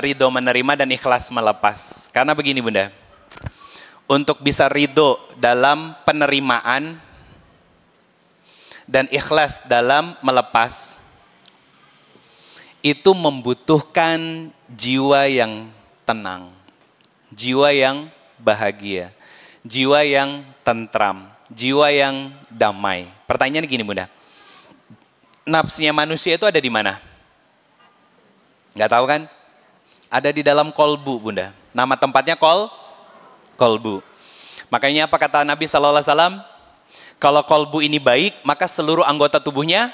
ridho menerima dan ikhlas melepas. Karena begini Bunda, untuk bisa ridho dalam penerimaan dan ikhlas dalam melepas, itu membutuhkan jiwa yang tenang, jiwa yang bahagia, jiwa yang tentram, jiwa yang damai. Pertanyaannya gini Bunda, nafsunya manusia itu ada di mana? Nggak tahu kan? Ada di dalam kolbu Bunda. Nama tempatnya kolbu. Makanya apa kata Nabi SAW? Kalau kolbu ini baik, maka seluruh anggota tubuhnya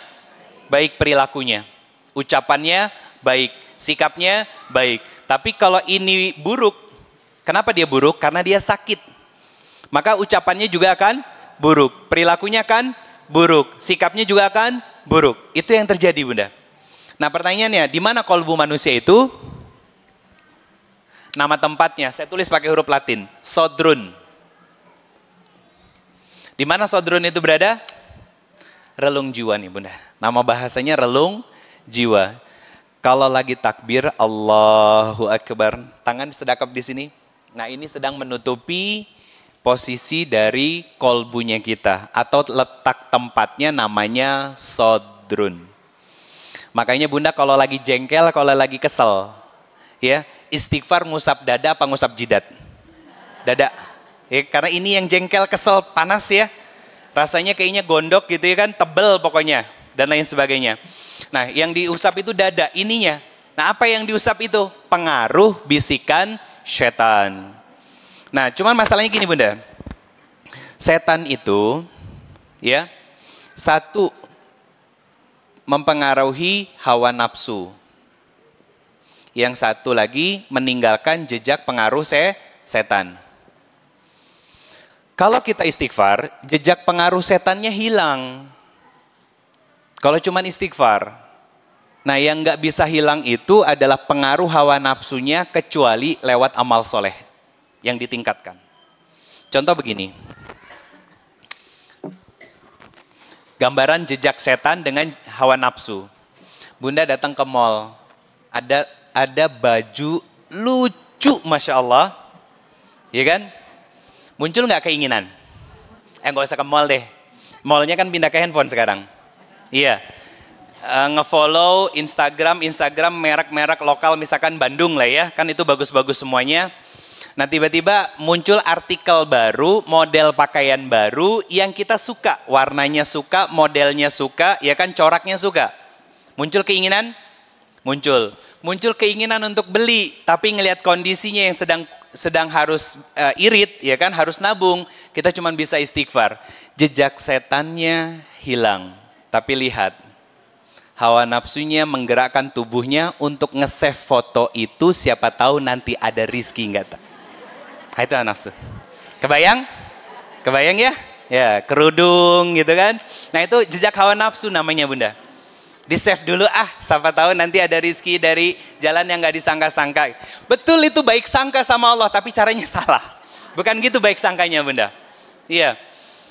baik perilakunya. Ucapannya baik, sikapnya baik. Tapi kalau ini buruk, kenapa dia buruk? Karena dia sakit. Maka ucapannya juga akan buruk, perilakunya akan buruk, sikapnya juga akan buruk. Itu yang terjadi Bunda. Nah pertanyaannya, di mana kolbu manusia itu? Nama tempatnya, saya tulis pakai huruf Latin, sodrun. Di mana sodrun itu berada? Relung jiwa nih Bunda. Nama bahasanya relung jiwa. Kalau lagi takbir, Allahu Akbar, tangan sedekap di sini. Nah ini sedang menutupi posisi dari kolbunya kita. Atau letak tempatnya namanya sodrun. Makanya Bunda kalau lagi jengkel, kalau lagi kesel, ya istighfar ngusap dada apa ngusap jidat? Dada. Ya, karena ini yang jengkel, kesel, panas ya. Rasanya kayaknya gondok gitu ya kan, tebel pokoknya. Dan lain sebagainya. Nah yang diusap itu dada, ininya. Nah apa yang diusap itu? Pengaruh bisikan setan. Nah cuman masalahnya gini Bunda. Setan itu ya, satu mempengaruhi hawa nafsu. Yang satu lagi meninggalkan jejak pengaruh setan. Kalau kita istighfar, jejak pengaruh setannya hilang. Kalau cuman istighfar. Nah yang nggak bisa hilang itu adalah pengaruh hawa nafsunya kecuali lewat amal soleh yang ditingkatkan. Contoh begini. Gambaran jejak setan dengan hawa nafsu. Bunda datang ke mall. Ada baju lucu Masya Allah. Iya kan? Muncul nggak keinginan? Nggak usah ke mall deh. Mallnya kan pindah ke handphone sekarang. Iya. Ngefollow Instagram merek-merek lokal misalkan Bandung lah ya. Kan itu bagus-bagus semuanya. Nah tiba-tiba muncul artikel baru, model pakaian baru yang kita suka. Warnanya suka, modelnya suka, ya kan, coraknya suka. Muncul keinginan? Muncul. Muncul keinginan untuk beli, tapi ngelihat kondisinya yang sedang harus irit, ya kan, harus nabung. Kita cuma bisa istighfar. Jejak setannya hilang. Tapi lihat, hawa nafsunya menggerakkan tubuhnya untuk nge-save foto itu, siapa tahu nanti ada rizki, enggak tak? Nah, itu nafsu. Kebayang? Kebayang ya? Ya, kerudung gitu kan. Nah itu jejak hawa nafsu namanya bunda. Di-save dulu siapa tahu nanti ada rizki dari jalan yang gak disangka-sangka. Betul, itu baik sangka sama Allah, tapi caranya salah. Bukan gitu baik sangkanya bunda. Iya.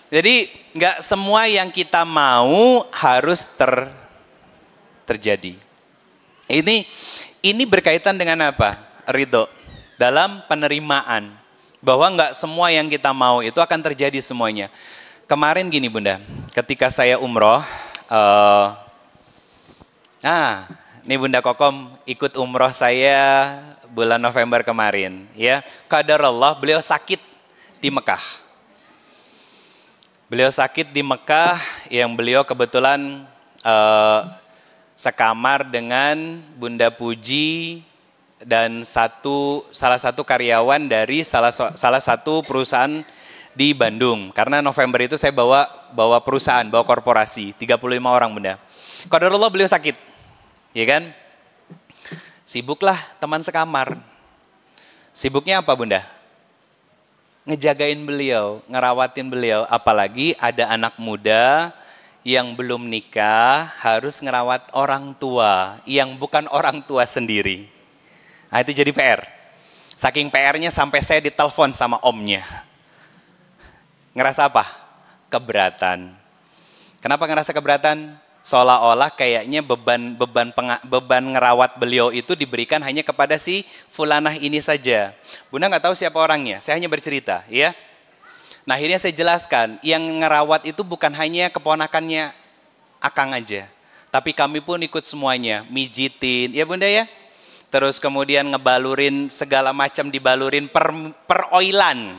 Jadi gak semua yang kita mau harus terjadi. Ini berkaitan dengan apa? Ridho. Dalam penerimaan. Bahwa nggak semua yang kita mau itu akan terjadi semuanya. Kemarin gini bunda, ketika saya umroh, ini bunda Kokom ikut umroh saya bulan November kemarin, ya. Qadarullah beliau sakit di Mekah. Beliau sakit di Mekah, yang beliau kebetulan sekamar dengan Bunda Puji dan salah satu karyawan dari salah satu perusahaan di Bandung. Karena November itu saya bawa perusahaan, bawa korporasi, 35 orang bunda. Qadarullah beliau sakit, ya kan? Sibuklah teman sekamar. Sibuknya apa bunda? Ngejagain beliau, ngerawatin beliau. Apalagi ada anak muda yang belum nikah harus ngerawat orang tua yang bukan orang tua sendiri. Nah itu jadi PR. Saking PR-nya sampai saya ditelepon sama omnya. Ngerasa apa? Keberatan. Kenapa ngerasa keberatan? Seolah-olah kayaknya beban ngerawat beliau itu diberikan hanya kepada si fulanah ini saja. Bunda nggak tahu siapa orangnya, saya hanya bercerita, ya. Nah akhirnya saya jelaskan, yang ngerawat itu bukan hanya keponakannya Akang aja, tapi kami pun ikut semuanya, mijitin, ya bunda ya. Terus kemudian ngebalurin segala macam, dibalurin peroilan.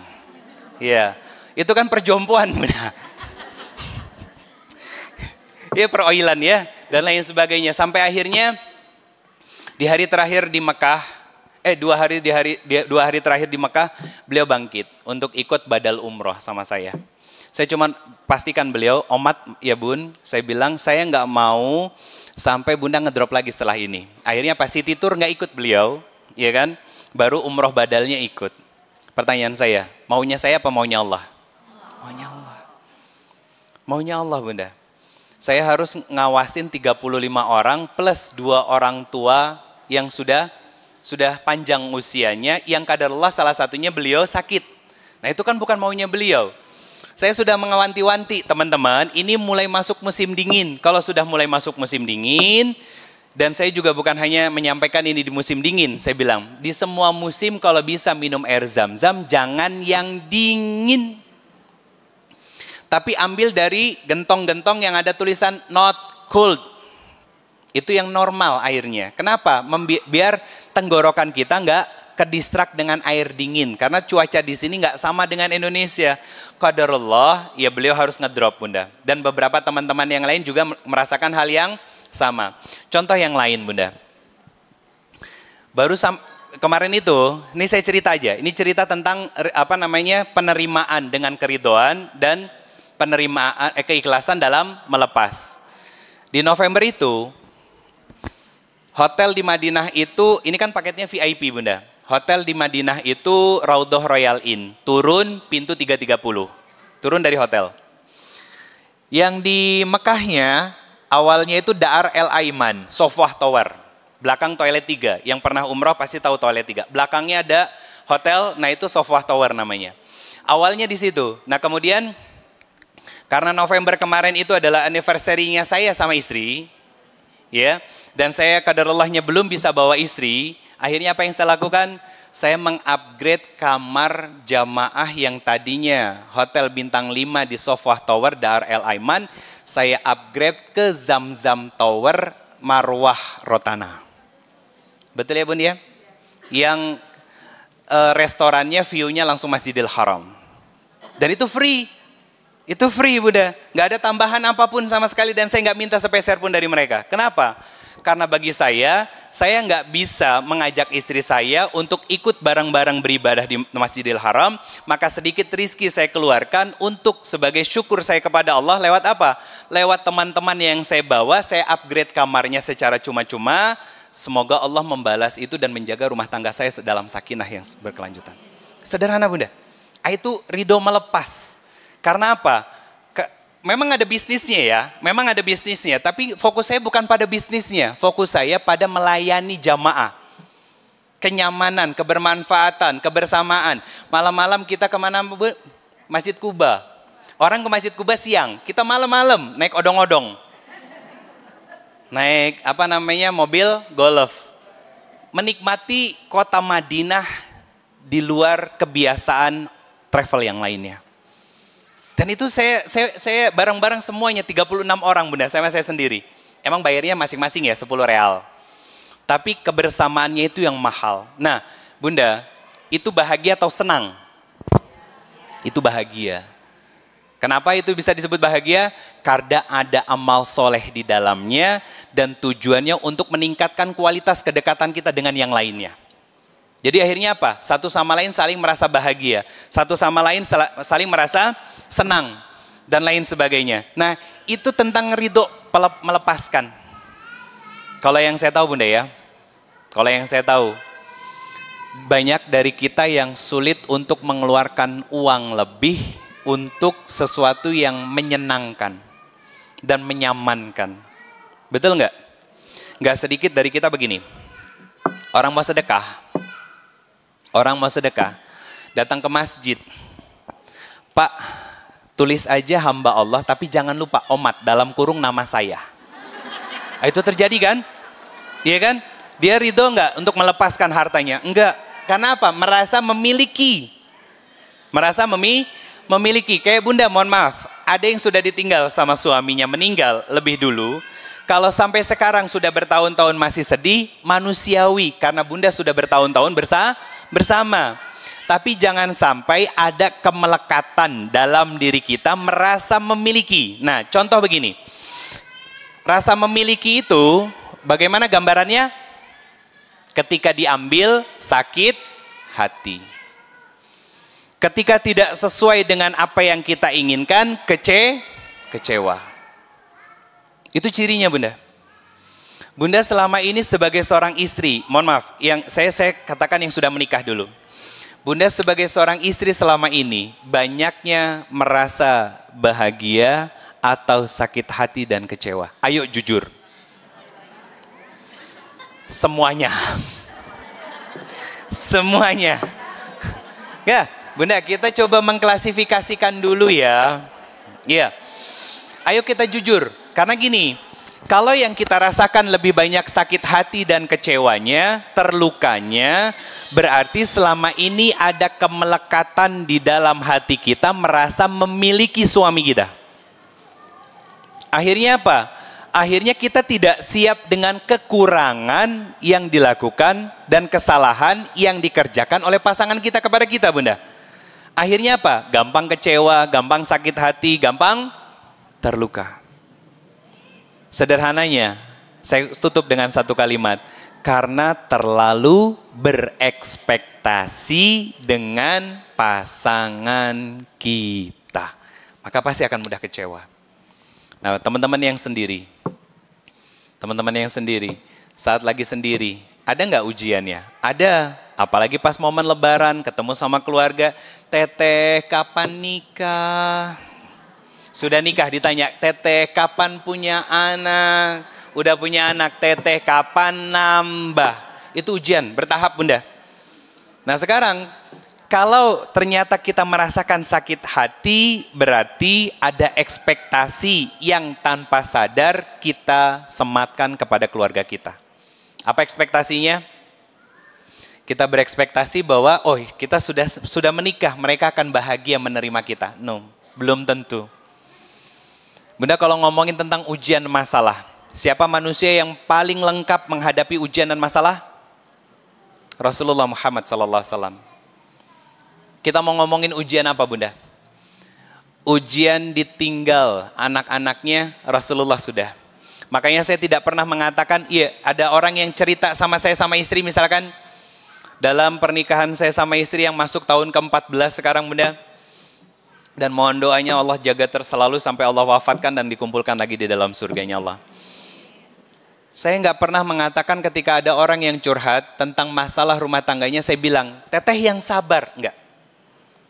Ya, itu kan perjompoan bunda. Ya peroilan ya, dan lain sebagainya. Sampai akhirnya di hari terakhir di Mekah, dua hari terakhir di Mekah, beliau bangkit untuk ikut badal umroh sama saya. Saya cuma pastikan beliau, omat ya bun, saya bilang saya nggak mau sampai bunda ngedrop lagi setelah ini. Akhirnya pas City Tour nggak ikut beliau, ya kan? Baru umroh badalnya ikut. Pertanyaan saya, maunya saya apa maunya Allah? Maunya Allah. Maunya Allah bunda. Saya harus ngawasin 35 orang plus 2 orang tua yang sudah panjang usianya, yang qadarullah salah satunya beliau sakit. Nah itu kan bukan maunya beliau. Saya sudah mengawanti-wanti teman-teman, ini mulai masuk musim dingin. Kalau sudah mulai masuk musim dingin, dan saya juga bukan hanya menyampaikan ini di musim dingin, saya bilang, di semua musim kalau bisa minum air zam-zam, jangan yang dingin. Tapi ambil dari gentong-gentong yang ada tulisan not cold. Itu yang normal airnya. Kenapa? Biar tenggorokan kita nggak kedistrak dengan air dingin. Karena cuaca di sini nggak sama dengan Indonesia. Qadarullah, ya beliau harus ngedrop bunda. Dan beberapa teman-teman yang lain juga merasakan hal yang sama. Contoh yang lain bunda. Kemarin itu, ini saya cerita aja. Ini cerita tentang penerimaan dengan keridhaan dan penerimaan keikhlasan dalam melepas. Di November itu, hotel di Madinah itu, ini kan paketnya VIP bunda. Hotel di Madinah itu Raudhah Royal Inn. Turun pintu 330. Turun dari hotel. Yang di Mekahnya, awalnya itu Dar El Aiman, Sofwah Tower. Belakang toilet 3. Yang pernah umroh pasti tahu toilet 3. Belakangnya ada hotel, nah itu Sofwah Tower namanya. Awalnya di situ. Nah kemudian, karena November kemarin itu adalah anniversary-nya saya sama istri, ya, dan saya qadarallahnya belum bisa bawa istri. Akhirnya apa yang saya lakukan? Saya mengupgrade kamar jamaah yang tadinya hotel bintang 5 di Sofwah Tower Dar El Aiman, saya upgrade ke Zamzam Tower Marwah Rotana. Betul ya bun ya? Yang restorannya view-nya langsung Masjidil Haram. Dan itu free. Itu free Bunda. Nggak ada tambahan apapun sama sekali dan saya nggak minta sepeser pun dari mereka. Kenapa? Karena bagi saya nggak bisa mengajak istri saya untuk ikut bareng-bareng beribadah di Masjidil Haram, maka sedikit rizki saya keluarkan untuk sebagai syukur saya kepada Allah lewat apa? Lewat teman-teman yang saya bawa, saya upgrade kamarnya secara cuma-cuma. Semoga Allah membalas itu dan menjaga rumah tangga saya dalam sakinah yang berkelanjutan. Sederhana Bunda. Itu ridho melepas. Karena apa? Memang ada bisnisnya ya, memang ada bisnisnya, tapi fokus saya bukan pada bisnisnya, fokus saya pada melayani jamaah. Kenyamanan, kebermanfaatan, kebersamaan. Malam-malam kita kemana? Masjid Kuba. Orang ke Masjid Kuba siang, kita malam-malam naik odong-odong. Naik mobil golf. Menikmati kota Madinah di luar kebiasaan travel yang lainnya. Dan itu saya bareng-bareng semuanya 36 orang Bunda, sama saya sendiri. Emang bayarnya masing-masing ya 10 real. Tapi kebersamaannya itu yang mahal. Nah Bunda, itu bahagia atau senang? Itu bahagia. Kenapa itu bisa disebut bahagia? Karena ada amal soleh di dalamnya dan tujuannya untuk meningkatkan kualitas kedekatan kita dengan yang lainnya. Jadi akhirnya apa? Satu sama lain saling merasa bahagia. Satu sama lain saling merasa senang. Dan lain sebagainya. Nah itu tentang ridho melepaskan. Kalau yang saya tahu Bunda ya. Kalau yang saya tahu. Banyak dari kita yang sulit untuk mengeluarkan uang lebih untuk sesuatu yang menyenangkan. Dan menyamankan. Betul nggak? Nggak sedikit dari kita begini. Orang mau sedekah. Orang mau sedekah, datang ke masjid. Pak, tulis aja hamba Allah, tapi jangan lupa omat dalam kurung nama saya. Itu terjadi kan? Iya kan? Dia ridho nggak untuk melepaskan hartanya? Enggak. Karena apa? Merasa memiliki. Merasa memiliki. Kayak Bunda, mohon maaf. Ada yang sudah ditinggal sama suaminya, meninggal lebih dulu. Kalau sampai sekarang sudah bertahun-tahun masih sedih, manusiawi. Karena Bunda sudah bertahun-tahun bersama. Tapi jangan sampai ada kemelekatan dalam diri kita merasa memiliki. Nah, contoh begini. Rasa memiliki itu bagaimana gambarannya? Ketika diambil sakit hati. Ketika tidak sesuai dengan apa yang kita inginkan, kecewa. Itu cirinya Bunda. Bunda selama ini sebagai seorang istri, mohon maaf, yang saya katakan yang sudah menikah dulu. Bunda sebagai seorang istri selama ini banyaknya merasa bahagia atau sakit hati dan kecewa. Ayo jujur. Semuanya. Semuanya. Ya, Bunda kita coba mengklasifikasikan dulu ya. Iya. Ayo kita jujur. Karena gini, kalau yang kita rasakan lebih banyak sakit hati dan kecewanya, terlukanya, berarti selama ini ada kemelekatan di dalam hati kita merasa memiliki suami kita. Akhirnya apa? Akhirnya kita tidak siap dengan kekurangan yang dilakukan dan kesalahan yang dikerjakan oleh pasangan kita kepada kita Bunda. Akhirnya apa? Gampang kecewa, gampang sakit hati, gampang terluka. Sederhananya, saya tutup dengan satu kalimat. Karena terlalu berekspektasi dengan pasangan kita. Maka pasti akan mudah kecewa. Nah, teman-teman yang sendiri. Saat lagi sendiri, ada nggak ujiannya? Ada. Apalagi pas momen lebaran, ketemu sama keluarga. Teteh, kapan nikah? Sudah nikah ditanya, teteh kapan punya anak? Udah punya anak, teteh kapan nambah? Itu ujian, bertahap Bunda. Nah sekarang, kalau ternyata kita merasakan sakit hati, berarti ada ekspektasi yang tanpa sadar kita sematkan kepada keluarga kita. Apa ekspektasinya? Kita berekspektasi bahwa, oh kita sudah menikah, mereka akan bahagia menerima kita. No, belum tentu. Bunda kalau ngomongin tentang ujian masalah, siapa manusia yang paling lengkap menghadapi ujian dan masalah? Rasulullah Muhammad SAW. Kita mau ngomongin ujian apa bunda? Ujian ditinggal anak-anaknya Rasulullah sudah. Makanya saya tidak pernah mengatakan, iya ada orang yang cerita sama saya sama istri misalkan, dalam pernikahan saya sama istri yang masuk tahun ke-14 sekarang bunda. Dan mohon doanya Allah jaga terselalu sampai Allah wafatkan dan dikumpulkan lagi di dalam surganya Allah. Saya nggak pernah mengatakan ketika ada orang yang curhat tentang masalah rumah tangganya, saya bilang, teteh yang sabar. Enggak.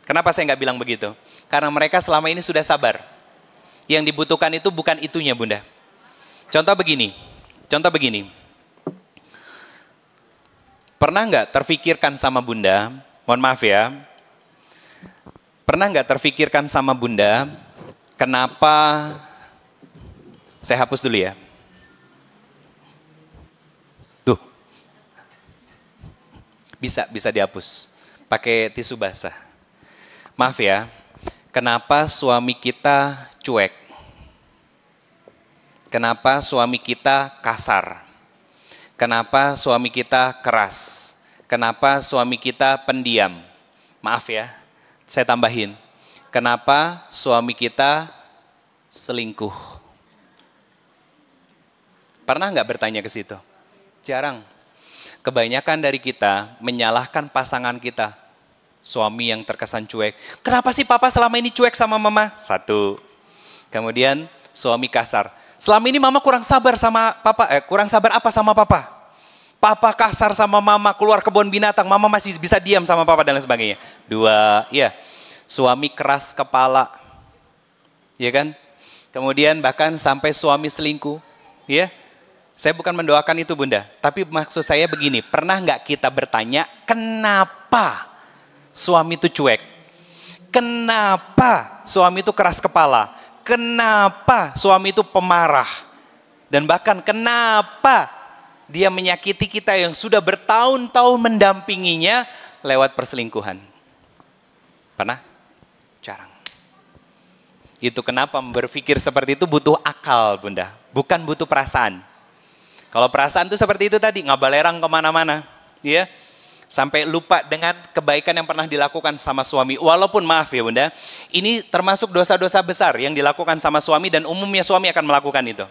Kenapa saya nggak bilang begitu? Karena mereka selama ini sudah sabar. Yang dibutuhkan itu bukan itunya bunda. Contoh begini. Pernah nggak terfikirkan sama bunda, mohon maaf ya, pernah nggak terfikirkan sama bunda, kenapa, saya hapus dulu ya. Tuh, bisa dihapus, pakai tisu basah. Maaf ya, kenapa suami kita cuek? Kenapa suami kita kasar? Kenapa suami kita keras? Kenapa suami kita pendiam? Maaf ya, saya tambahin. Kenapa suami kita selingkuh? Pernah nggak bertanya ke situ? Jarang. Kebanyakan dari kita menyalahkan pasangan kita. Suami yang terkesan cuek. Kenapa sih papa selama ini cuek sama mama? Satu. Kemudian suami kasar. Selama ini mama kurang sabar sama papa, kurang sabar apa sama papa? Papa kasar sama mama, keluar kebun binatang, mama masih bisa diam sama papa dan lain sebagainya. Dua, ya. Suami keras kepala. Ya kan? Kemudian bahkan sampai suami selingkuh, ya. Saya bukan mendoakan itu bunda, tapi maksud saya begini, pernah nggak kita bertanya, kenapa suami itu cuek? Kenapa suami itu keras kepala? Kenapa suami itu pemarah? Dan bahkan kenapa dia menyakiti kita yang sudah bertahun-tahun mendampinginya lewat perselingkuhan? Pernah? Jarang. Itu kenapa berpikir seperti itu butuh akal bunda, bukan butuh perasaan. Kalau perasaan itu seperti itu tadi, ngabalerang kemana-mana, ya. Sampai lupa dengan kebaikan yang pernah dilakukan sama suami. Walaupun maaf ya bunda, ini termasuk dosa-dosa besar yang dilakukan sama suami dan umumnya suami akan melakukan itu.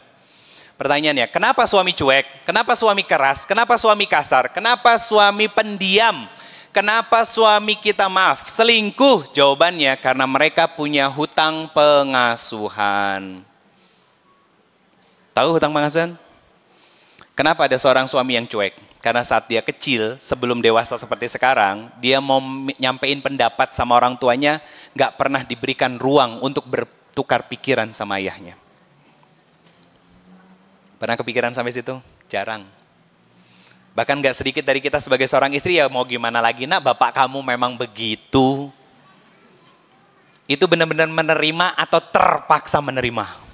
Pertanyaannya, kenapa suami cuek? Kenapa suami keras? Kenapa suami kasar? Kenapa suami pendiam? Kenapa suami kita maaf? Selingkuh? Jawabannya karena mereka punya hutang pengasuhan. Tahu hutang pengasuhan? Kenapa ada seorang suami yang cuek? Karena saat dia kecil, sebelum dewasa seperti sekarang, dia mau nyampein pendapat sama orang tuanya, gak pernah diberikan ruang untuk bertukar pikiran sama ayahnya. Pernah kepikiran sampai situ? Jarang. Bahkan gak sedikit dari kita sebagai seorang istri, ya mau gimana lagi nak, bapak kamu memang begitu. Itu benar-benar menerima atau terpaksa menerima?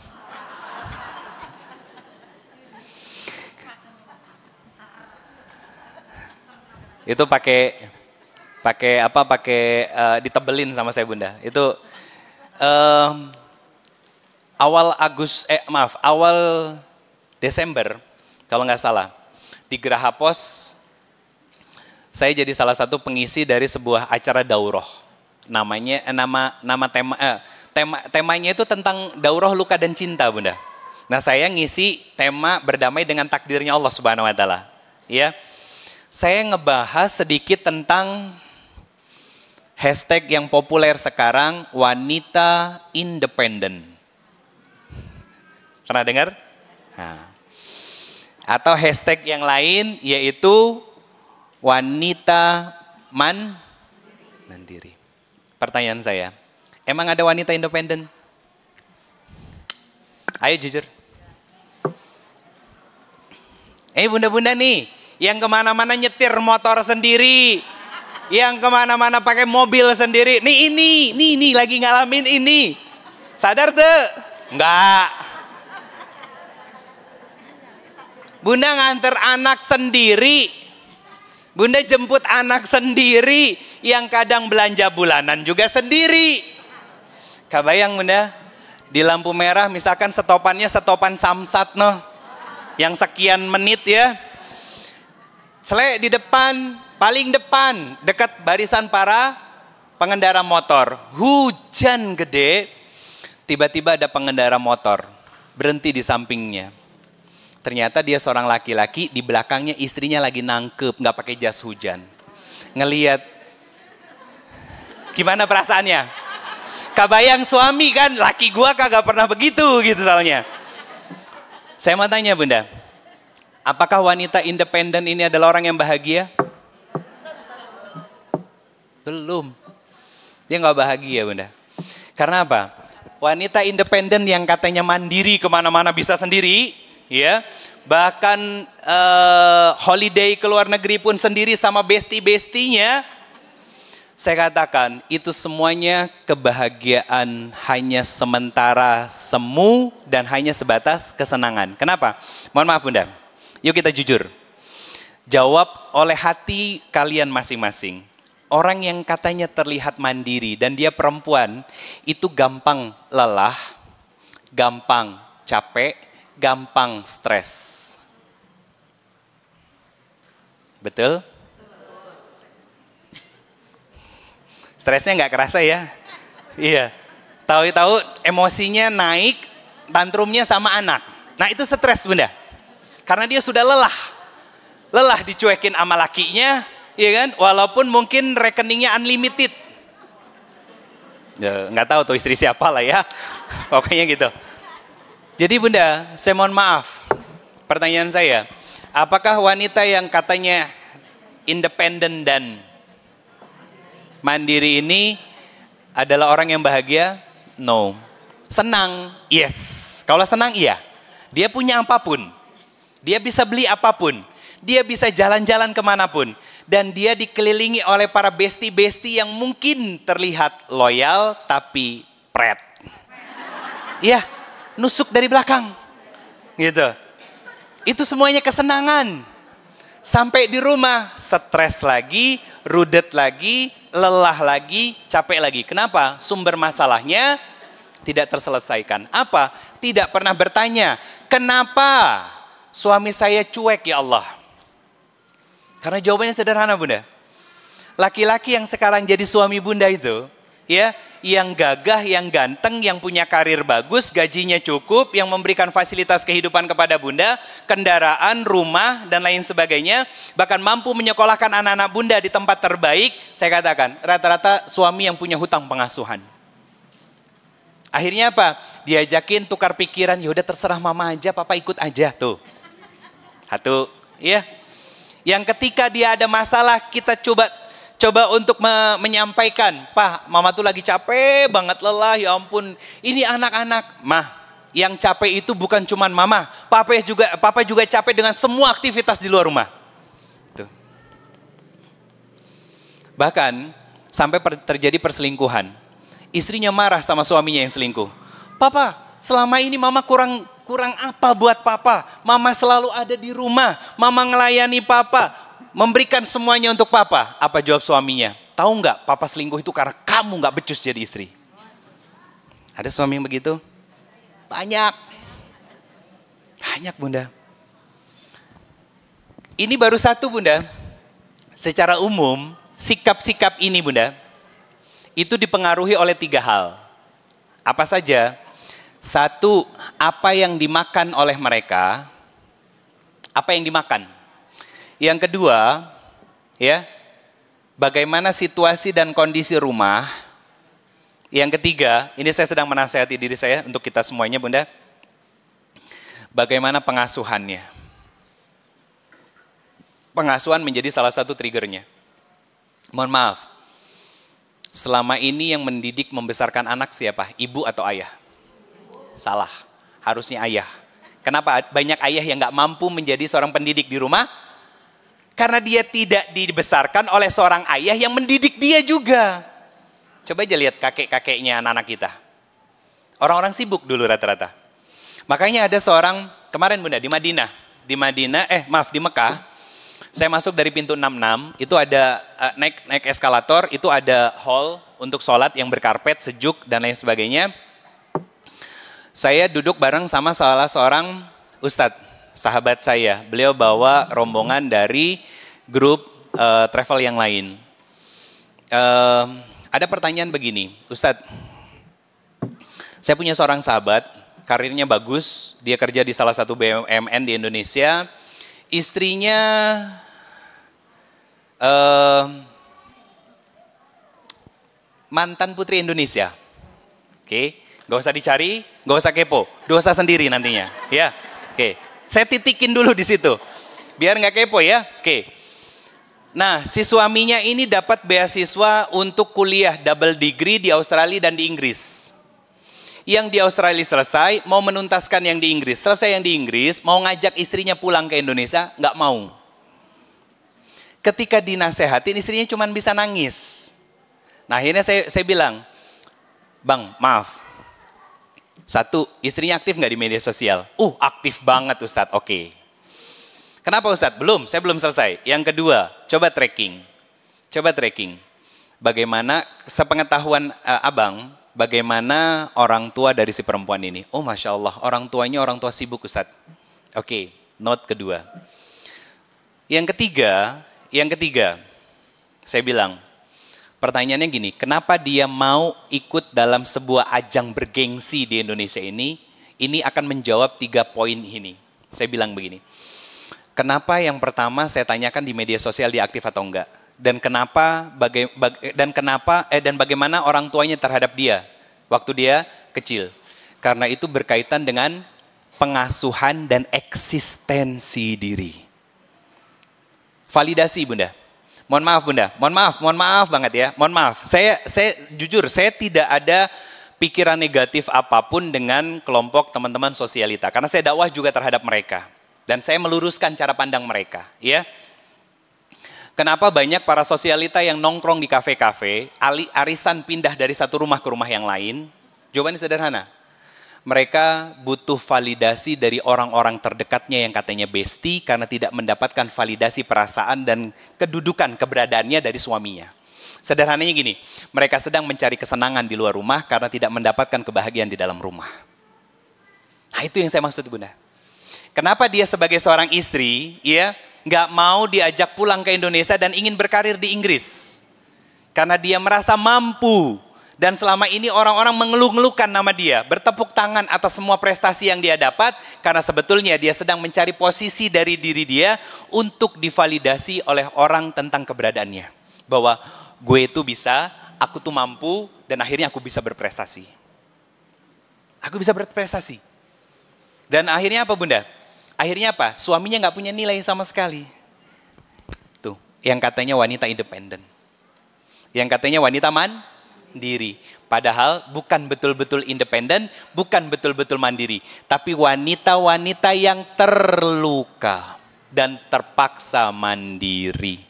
Itu pakai ditebelin sama saya bunda. Itu awal Desember kalau nggak salah di Geraha Pos, saya jadi salah satu pengisi dari sebuah acara daurah. Temanya itu tentang daurah luka dan cinta bunda. Nah saya ngisi tema berdamai dengan takdirnya Allah Subhanahu Wa Taala. Ya. Saya ngebahas sedikit tentang hashtag yang populer sekarang, wanita independen. Pernah dengar? Nah. Atau hashtag yang lain yaitu wanita mandiri. Pertanyaan saya, emang ada wanita independen? Ayo jujur. Bunda-bunda nih, yang kemana-mana nyetir motor sendiri, yang kemana-mana pakai mobil sendiri. Nih ini lagi ngalamin ini. Sadar tuh? Enggak. Bunda nganter anak sendiri. Bunda jemput anak sendiri. Yang kadang belanja bulanan juga sendiri. Kebayang bunda? Di lampu merah misalkan setopan samsat noh. Yang sekian menit ya. Selek di depan, paling depan, dekat barisan para pengendara motor, hujan gede, tiba-tiba ada pengendara motor berhenti di sampingnya. Ternyata dia seorang laki-laki, di belakangnya istrinya lagi nangkep, nggak pakai jas hujan. Ngeliat, gimana perasaannya? Kabayang suami kan, laki gua kagak pernah begitu gitu soalnya. Saya mau tanya Bunda, apakah wanita independen ini adalah orang yang bahagia? Belum. Dia nggak bahagia Bunda. Karena apa? Wanita independen yang katanya mandiri kemana-mana bisa sendiri, ya, bahkan holiday ke luar negeri pun sendiri sama bestie-bestinya, saya katakan itu semuanya kebahagiaan hanya sementara, semu, dan hanya sebatas kesenangan. Kenapa? Mohon maaf Bunda, yuk kita jujur. Jawab oleh hati kalian masing-masing. Orang yang katanya terlihat mandiri dan dia perempuan, itu gampang lelah, gampang capek, gampang stres. Betul? Stresnya nggak kerasa ya? Iya. Tahu-tahu emosinya naik, tantrumnya sama anak. Nah itu stres Bunda. Karena dia sudah lelah. Lelah dicuekin sama lakinya, iya kan? Walaupun mungkin rekeningnya unlimited. Ya, nggak tahu tuh istri siapa lah ya. Pokoknya gitu. Jadi Bunda, saya mohon maaf. Pertanyaan saya, apakah wanita yang katanya independen dan mandiri ini adalah orang yang bahagia? No. Senang? Yes. Kalau senang iya. Dia punya apapun. Dia bisa beli apapun. Dia bisa jalan-jalan kemanapun. Dan dia dikelilingi oleh para besti-besti yang mungkin terlihat loyal tapi pret. Iya, nusuk dari belakang. Gitu. Itu semuanya kesenangan. Sampai di rumah, stres lagi, rudet lagi, lelah lagi, capek lagi. Kenapa? Sumber masalahnya tidak terselesaikan. Apa? Tidak pernah bertanya, kenapa suami saya cuek ya Allah? Karena jawabannya sederhana Bunda. Laki-laki yang sekarang jadi suami Bunda itu, ya, yang gagah, yang ganteng, yang punya karir bagus, gajinya cukup, yang memberikan fasilitas kehidupan kepada Bunda, kendaraan, rumah, dan lain sebagainya, bahkan mampu menyekolahkan anak-anak Bunda di tempat terbaik, saya katakan, rata-rata suami yang punya hutang pengasuhan. Akhirnya apa? Diajakin tukar pikiran, yaudah terserah mama aja, papa ikut aja tuh. Satu, ya. Yang ketika dia ada masalah, kita coba untuk menyampaikan, Pak, mama tuh lagi capek banget, lelah, ya ampun. Ini anak-anak, mah, yang capek itu bukan cuman mama, papa juga capek dengan semua aktivitas di luar rumah. Tuh. Bahkan sampai terjadi perselingkuhan. Istrinya marah sama suaminya yang selingkuh. Papa, selama ini mama kurang apa buat papa? Mama selalu ada di rumah, mama ngelayani papa, memberikan semuanya untuk papa. Apa jawab suaminya? Tahu nggak, papa selingkuh itu karena kamu nggak becus jadi istri. Ada suami yang begitu? Banyak Bunda. Ini baru satu Bunda. Secara umum, sikap-sikap ini Bunda, itu dipengaruhi oleh 3 hal. Apa saja? Satu, apa yang dimakan oleh mereka, apa yang dimakan. Yang kedua, ya, bagaimana situasi dan kondisi rumah. Yang ketiga, ini saya sedang menasihati diri saya untuk kita semuanya Bunda, bagaimana pengasuhannya. Pengasuhan menjadi salah satu triggernya. Mohon maaf, selama ini yang mendidik membesarkan anak siapa? Ibu atau ayah? Salah, harusnya ayah. Kenapa banyak ayah yang gak mampu menjadi seorang pendidik di rumah? Karena dia tidak dibesarkan oleh seorang ayah yang mendidik dia juga. Coba aja lihat kakek-kakeknya anak-anak kita. Orang-orang sibuk dulu rata-rata. Makanya ada seorang, kemarin Bunda, di Mekah, saya masuk dari pintu 66, itu ada naik eskalator, itu ada hall untuk sholat yang berkarpet, sejuk, dan lain sebagainya. Saya duduk bareng sama salah seorang ustadz, sahabat saya. Beliau bawa rombongan dari grup travel yang lain. ada pertanyaan begini, Ustadz, saya punya seorang sahabat, karirnya bagus, dia kerja di salah satu BUMN di Indonesia, istrinya mantan putri Indonesia. Oke, nggak usah dicari, nggak usah kepo, dosa sendiri nantinya. Ya, oke. Saya titikin dulu di situ, biar nggak kepo ya. Oke. Nah, si suaminya ini dapat beasiswa untuk kuliah double degree di Australia dan di Inggris. Yang di Australia selesai, mau menuntaskan yang di Inggris. Selesai yang di Inggris, mau ngajak istrinya pulang ke Indonesia, nggak mau. Ketika dinasehatin, istrinya cuma bisa nangis. Nah, akhirnya saya bilang, Bang, maaf. Satu, istrinya aktif nggak di media sosial? Aktif banget Ustadz, oke. Kenapa Ustadz? Belum, saya belum selesai. Yang kedua, coba tracking. Bagaimana, sepengetahuan abang, bagaimana orang tua dari si perempuan ini? Masya Allah, orang tuanya orang tua sibuk Ustadz. Oke, note kedua. Yang ketiga, saya bilang, pertanyaannya gini, kenapa dia mau ikut dalam sebuah ajang bergengsi di Indonesia ini? Ini akan menjawab 3 poin ini. Saya bilang begini, kenapa yang pertama saya tanyakan di media sosial dia aktif atau enggak? Dan bagaimana orang tuanya terhadap dia waktu dia kecil? Karena itu berkaitan dengan pengasuhan dan eksistensi diri. Validasi Bunda. Mohon maaf Bunda, mohon maaf banget ya. Mohon maaf. Saya jujur, saya tidak ada pikiran negatif apapun dengan kelompok teman-teman sosialita karena saya dakwah juga terhadap mereka. Dan saya meluruskan cara pandang mereka, ya. Kenapa banyak para sosialita yang nongkrong di kafe-kafe, arisan pindah dari satu rumah ke rumah yang lain? Jawabannya sederhana. Mereka butuh validasi dari orang-orang terdekatnya yang katanya bestie karena tidak mendapatkan validasi perasaan dan kedudukan keberadaannya dari suaminya. Sederhananya gini, mereka sedang mencari kesenangan di luar rumah karena tidak mendapatkan kebahagiaan di dalam rumah. Nah, itu yang saya maksud Bunda. Kenapa dia sebagai seorang istri, ya, nggak mau diajak pulang ke Indonesia dan ingin berkarir di Inggris? Karena dia merasa mampu dan selama ini orang-orang mengeluh-ngeluhkan nama dia, bertepuk tangan atas semua prestasi yang dia dapat, karena sebetulnya dia sedang mencari posisi dari diri dia untuk divalidasi oleh orang tentang keberadaannya, bahwa gue itu bisa, aku tuh mampu, dan akhirnya aku bisa berprestasi. Aku bisa berprestasi. Dan akhirnya apa Bunda? Akhirnya apa? Suaminya nggak punya nilai sama sekali. Tuh, yang katanya wanita independen. Yang katanya wanita mandiri. Padahal bukan betul-betul independen, bukan betul-betul mandiri. Tapi wanita-wanita yang terluka dan terpaksa mandiri.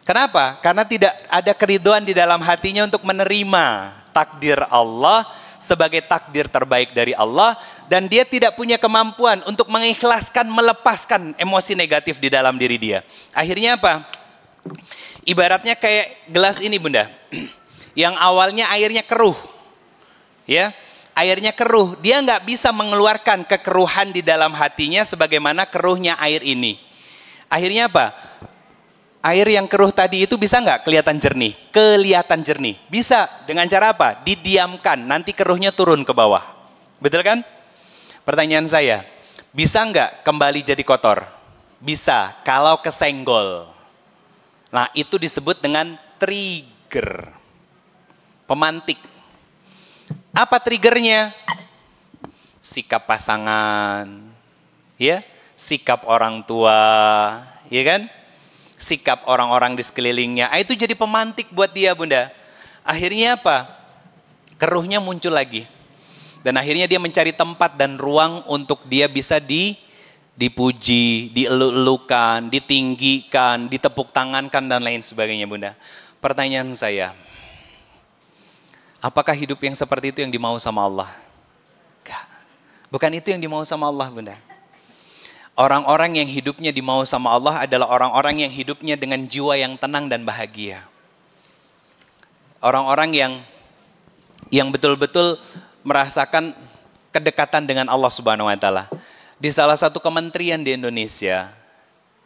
Kenapa? Karena tidak ada keriduan di dalam hatinya untuk menerima takdir Allah sebagai takdir terbaik dari Allah, dan dia tidak punya kemampuan untuk mengikhlaskan, melepaskan emosi negatif di dalam diri dia. Akhirnya apa? Ibaratnya kayak gelas ini Bunda, yang awalnya airnya keruh, ya, airnya keruh, dia nggak bisa mengeluarkan kekeruhan di dalam hatinya sebagaimana keruhnya air ini. Akhirnya apa? Air yang keruh tadi itu bisa nggak kelihatan jernih? Kelihatan jernih. Bisa. Dengan cara apa? Didiamkan. Nanti keruhnya turun ke bawah. Betul kan? Pertanyaan saya, bisa nggak kembali jadi kotor? Bisa. Kalau kesenggol. Nah, itu disebut dengan trigger. Pemantik. Apa triggernya? Sikap pasangan. Ya, sikap orang tua. Ya kan? Sikap orang-orang di sekelilingnya, itu jadi pemantik buat dia Bunda. Akhirnya apa? Keruhnya muncul lagi. Dan akhirnya dia mencari tempat dan ruang untuk dia bisa dipuji, dieluk-elukan, ditinggikan, ditepuk tangankan dan lain sebagainya Bunda. Pertanyaan saya, apakah hidup yang seperti itu yang dimau sama Allah? Enggak. Bukan itu yang dimau sama Allah Bunda. Orang-orang yang hidupnya dimau sama Allah adalah orang-orang yang hidupnya dengan jiwa yang tenang dan bahagia. Orang-orang yang betul-betul merasakan kedekatan dengan Allah Subhanahu wa taala. Di salah satu kementerian di Indonesia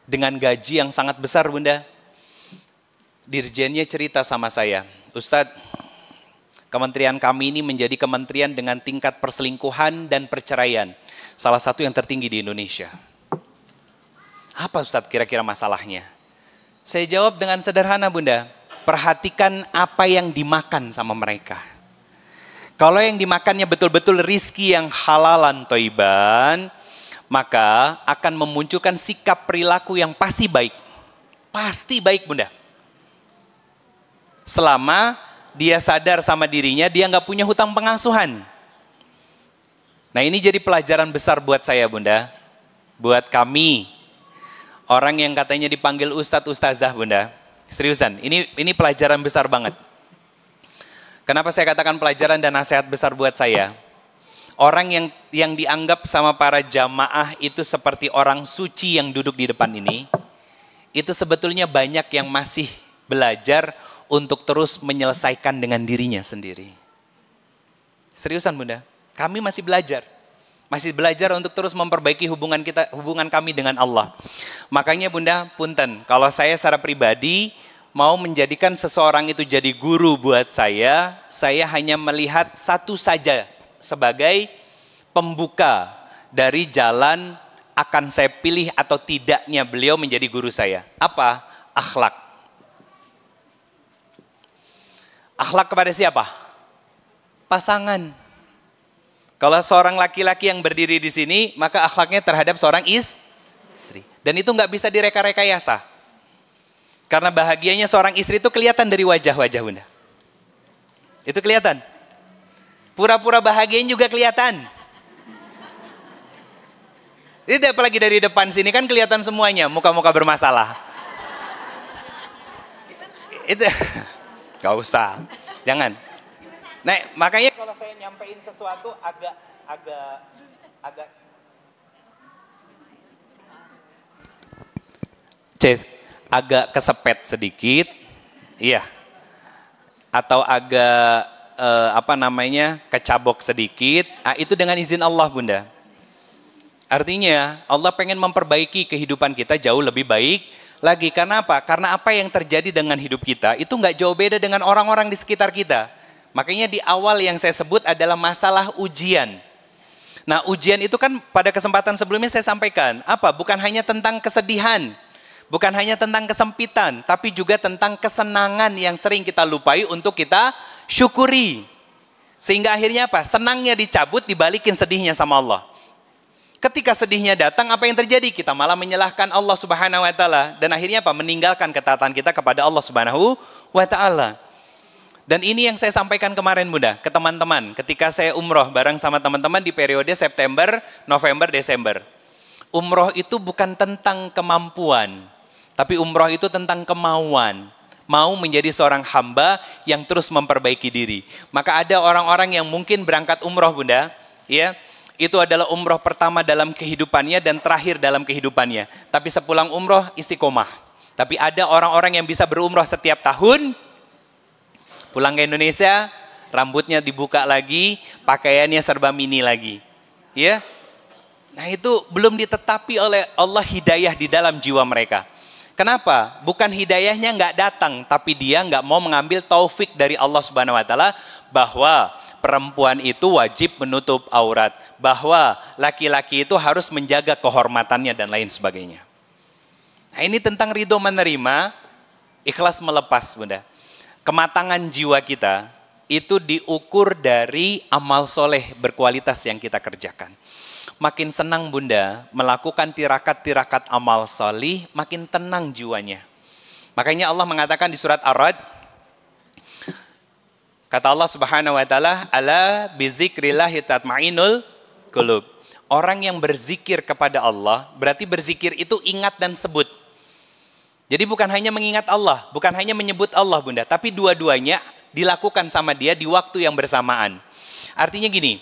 dengan gaji yang sangat besar Bunda, dirjennya cerita sama saya, Ustadz, kementerian kami ini menjadi kementerian dengan tingkat perselingkuhan dan perceraian salah satu yang tertinggi di Indonesia. Apa Ustadz kira-kira masalahnya? Saya jawab dengan sederhana Bunda, perhatikan apa yang dimakan sama mereka. Kalau yang dimakannya betul-betul rizki yang halalan toiban, maka akan memunculkan sikap perilaku yang pasti baik. Pasti baik Bunda. Selama dia sadar sama dirinya, dia nggak punya hutang pengasuhan. Nah ini jadi pelajaran besar buat saya Bunda. Buat kami, orang yang katanya dipanggil Ustadz Ustazah Bunda. Seriusan, ini pelajaran besar banget. Kenapa saya katakan pelajaran dan nasihat besar buat saya? Orang yang dianggap sama para jamaah itu seperti orang suci yang duduk di depan ini, itu sebetulnya banyak yang masih belajar untuk terus menyelesaikan dengan dirinya sendiri. Seriusan Bunda, kami masih belajar. Masih belajar untuk terus memperbaiki hubungan kami dengan Allah. Makanya Bunda, punten, kalau saya secara pribadi mau menjadikan seseorang itu jadi guru buat saya hanya melihat satu saja sebagai pembuka dari jalan akan saya pilih atau tidaknya beliau menjadi guru saya. Apa? Akhlak. Akhlak kepada siapa? Pasangan. Kalau seorang laki-laki yang berdiri di sini, maka akhlaknya terhadap seorang istri. Dan itu nggak bisa direka-rekayasa. Karena bahagianya seorang istri itu kelihatan dari wajah-wajah Bunda. Itu kelihatan. Pura-pura bahagianya juga kelihatan. Ini apalagi dari depan sini kan kelihatan semuanya, muka-muka bermasalah. Itu gak usah, jangan. Nah, makanya kalau saya nyampein sesuatu agak kesepet sedikit, iya. Atau agak kecabok sedikit, itu dengan izin Allah Bunda. Artinya Allah pengen memperbaiki kehidupan kita jauh lebih baik lagi. Karena apa? Karena apa yang terjadi dengan hidup kita itu nggak jauh beda dengan orang-orang di sekitar kita. Makanya di awal yang saya sebut adalah masalah ujian. Nah ujian itu kan pada kesempatan sebelumnya saya sampaikan, apa? Bukan hanya tentang kesedihan, bukan hanya tentang kesempitan, tapi juga tentang kesenangan yang sering kita lupai untuk kita syukuri. Sehingga akhirnya apa? Senangnya dicabut, dibalikin sedihnya sama Allah. Ketika sedihnya datang, apa yang terjadi? Kita malah menyalahkan Allah Subhanahu wa taala dan akhirnya apa? Meninggalkan ketaatan kita kepada Allah Subhanahu wa taala. Dan ini yang saya sampaikan kemarin Bunda ke teman-teman ketika saya umroh bareng sama teman-teman di periode September, November, Desember. Umroh itu bukan tentang kemampuan, tapi umroh itu tentang kemauan. Mau menjadi seorang hamba yang terus memperbaiki diri. Maka ada orang-orang yang mungkin berangkat umroh Bunda, ya. Itu adalah umroh pertama dalam kehidupannya dan terakhir dalam kehidupannya. Tapi sepulang umroh istiqomah. Tapi ada orang-orang yang bisa berumroh setiap tahun, pulang ke Indonesia, rambutnya dibuka lagi, pakaiannya serba mini lagi. Ya, nah itu belum ditetapi oleh Allah hidayah di dalam jiwa mereka. Kenapa? Bukan hidayahnya nggak datang, tapi dia nggak mau mengambil taufik dari Allah Subhanahu Wa Taala bahwa perempuan itu wajib menutup aurat, bahwa laki-laki itu harus menjaga kehormatannya dan lain sebagainya. Nah ini tentang ridho menerima, ikhlas melepas Bunda. Kematangan jiwa kita itu diukur dari amal soleh berkualitas yang kita kerjakan. Makin senang Bunda melakukan tirakat-tirakat amal soleh, makin tenang jiwanya. Makanya Allah mengatakan di surat Ar-Ra'd, kata Allah Subhanahu wa taala, ala bizikrillahi tatmainul qulub. Orang yang berzikir kepada Allah, berarti berzikir itu ingat dan sebut. Jadi bukan hanya mengingat Allah, bukan hanya menyebut Allah Bunda, tapi dua-duanya dilakukan sama dia di waktu yang bersamaan. Artinya gini,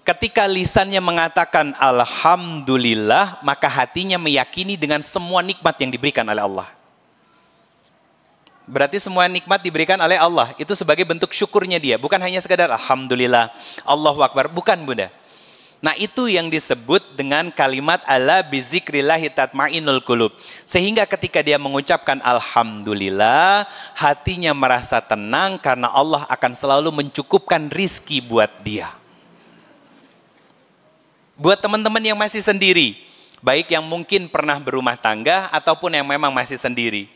ketika lisannya mengatakan alhamdulillah, maka hatinya meyakini dengan semua nikmat yang diberikan oleh Allah. Berarti semua nikmat diberikan oleh Allah, itu sebagai bentuk syukurnya dia. Bukan hanya sekadar alhamdulillah, Allahu Akbar, bukan Bunda. Nah itu yang disebut dengan kalimat ala bizikrillahi tatma'innul qulub. Sehingga ketika dia mengucapkan alhamdulillah, hatinya merasa tenang karena Allah akan selalu mencukupkan rizki buat dia. Buat teman-teman yang masih sendiri, baik yang mungkin pernah berumah tangga ataupun yang memang masih sendiri,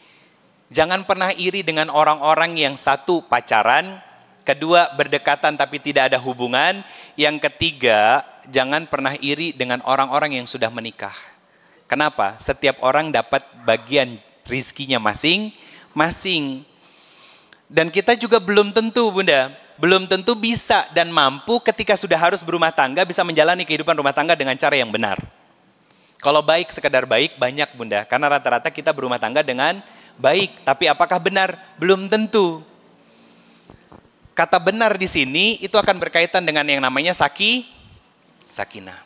jangan pernah iri dengan orang-orang yang satu pacaran, kedua berdekatan tapi tidak ada hubungan, yang ketiga jangan pernah iri dengan orang-orang yang sudah menikah. Kenapa? Setiap orang dapat bagian rizkinya masing-masing. Dan kita juga belum tentu, Bunda, belum tentu bisa dan mampu ketika sudah harus berumah tangga bisa menjalani kehidupan rumah tangga dengan cara yang benar. Kalau baik sekedar baik banyak, Bunda, karena rata-rata kita berumah tangga dengan baik, tapi apakah benar? Belum tentu. Kata benar di sini itu akan berkaitan dengan yang namanya sakinah.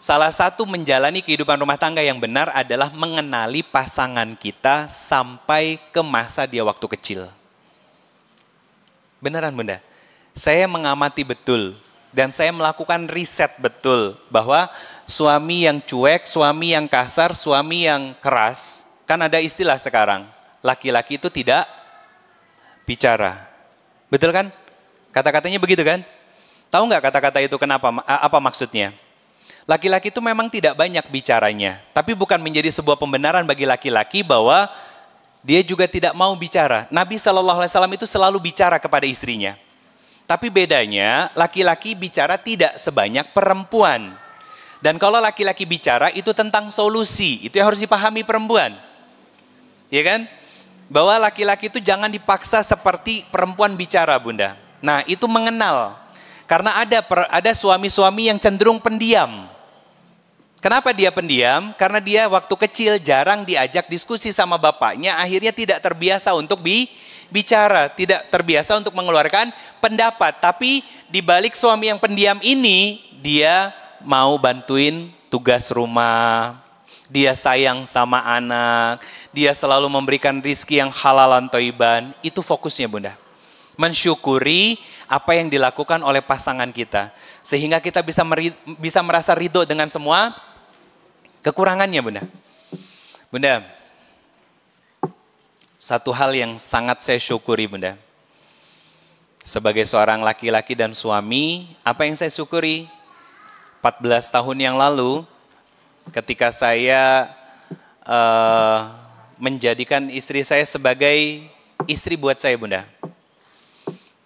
Salah satu menjalani kehidupan rumah tangga yang benar adalah mengenali pasangan kita sampai ke masa dia waktu kecil. Beneran, Bunda. Saya mengamati betul dan saya melakukan riset betul bahwa suami yang cuek, suami yang kasar, suami yang keras, kan ada istilah sekarang, laki-laki itu tidak bicara. Betul kan? Kata-katanya begitu kan? Tahu nggak kata-kata itu kenapa? Apa maksudnya? Laki-laki itu memang tidak banyak bicaranya, tapi bukan menjadi sebuah pembenaran bagi laki-laki bahwa dia juga tidak mau bicara. Nabi SAW itu selalu bicara kepada istrinya. Tapi bedanya laki-laki bicara tidak sebanyak perempuan. Dan kalau laki-laki bicara itu tentang solusi, itu yang harus dipahami perempuan. Ya kan? Bahwa laki-laki itu jangan dipaksa seperti perempuan bicara, Bunda. Nah, itu mengenal. Karena ada suami-suami yang cenderung pendiam. Kenapa dia pendiam? Karena dia waktu kecil jarang diajak diskusi sama bapaknya, akhirnya tidak terbiasa untuk bicara, tidak terbiasa untuk mengeluarkan pendapat. Tapi di balik suami yang pendiam ini, dia mau bantuin tugas rumah, dia sayang sama anak, dia selalu memberikan rizki yang halalan thayyiban. Itu fokusnya, Bunda. Mensyukuri apa yang dilakukan oleh pasangan kita. Sehingga kita bisa merasa ridho dengan semua kekurangannya, Bunda. Bunda, satu hal yang sangat saya syukuri, Bunda. Sebagai seorang laki-laki dan suami, apa yang saya syukuri? 14 tahun yang lalu, ketika saya menjadikan istri saya sebagai istri buat saya, Bunda.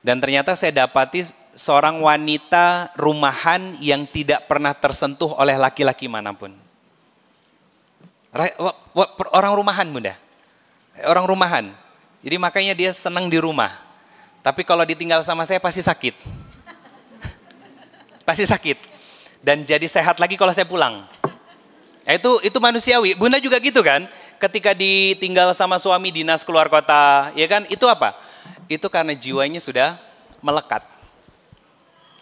Dan ternyata saya dapati seorang wanita rumahan yang tidak pernah tersentuh oleh laki-laki manapun. Orang rumahan, Bunda. Orang rumahan. Jadi makanya dia senang di rumah. Tapi kalau ditinggal sama saya pasti sakit. Pasti sakit. Dan jadi sehat lagi kalau saya pulang. Itu manusiawi. Bunda juga gitu kan? Ketika ditinggal sama suami dinas keluar kota, ya kan? Itu apa? Itu karena jiwanya sudah melekat.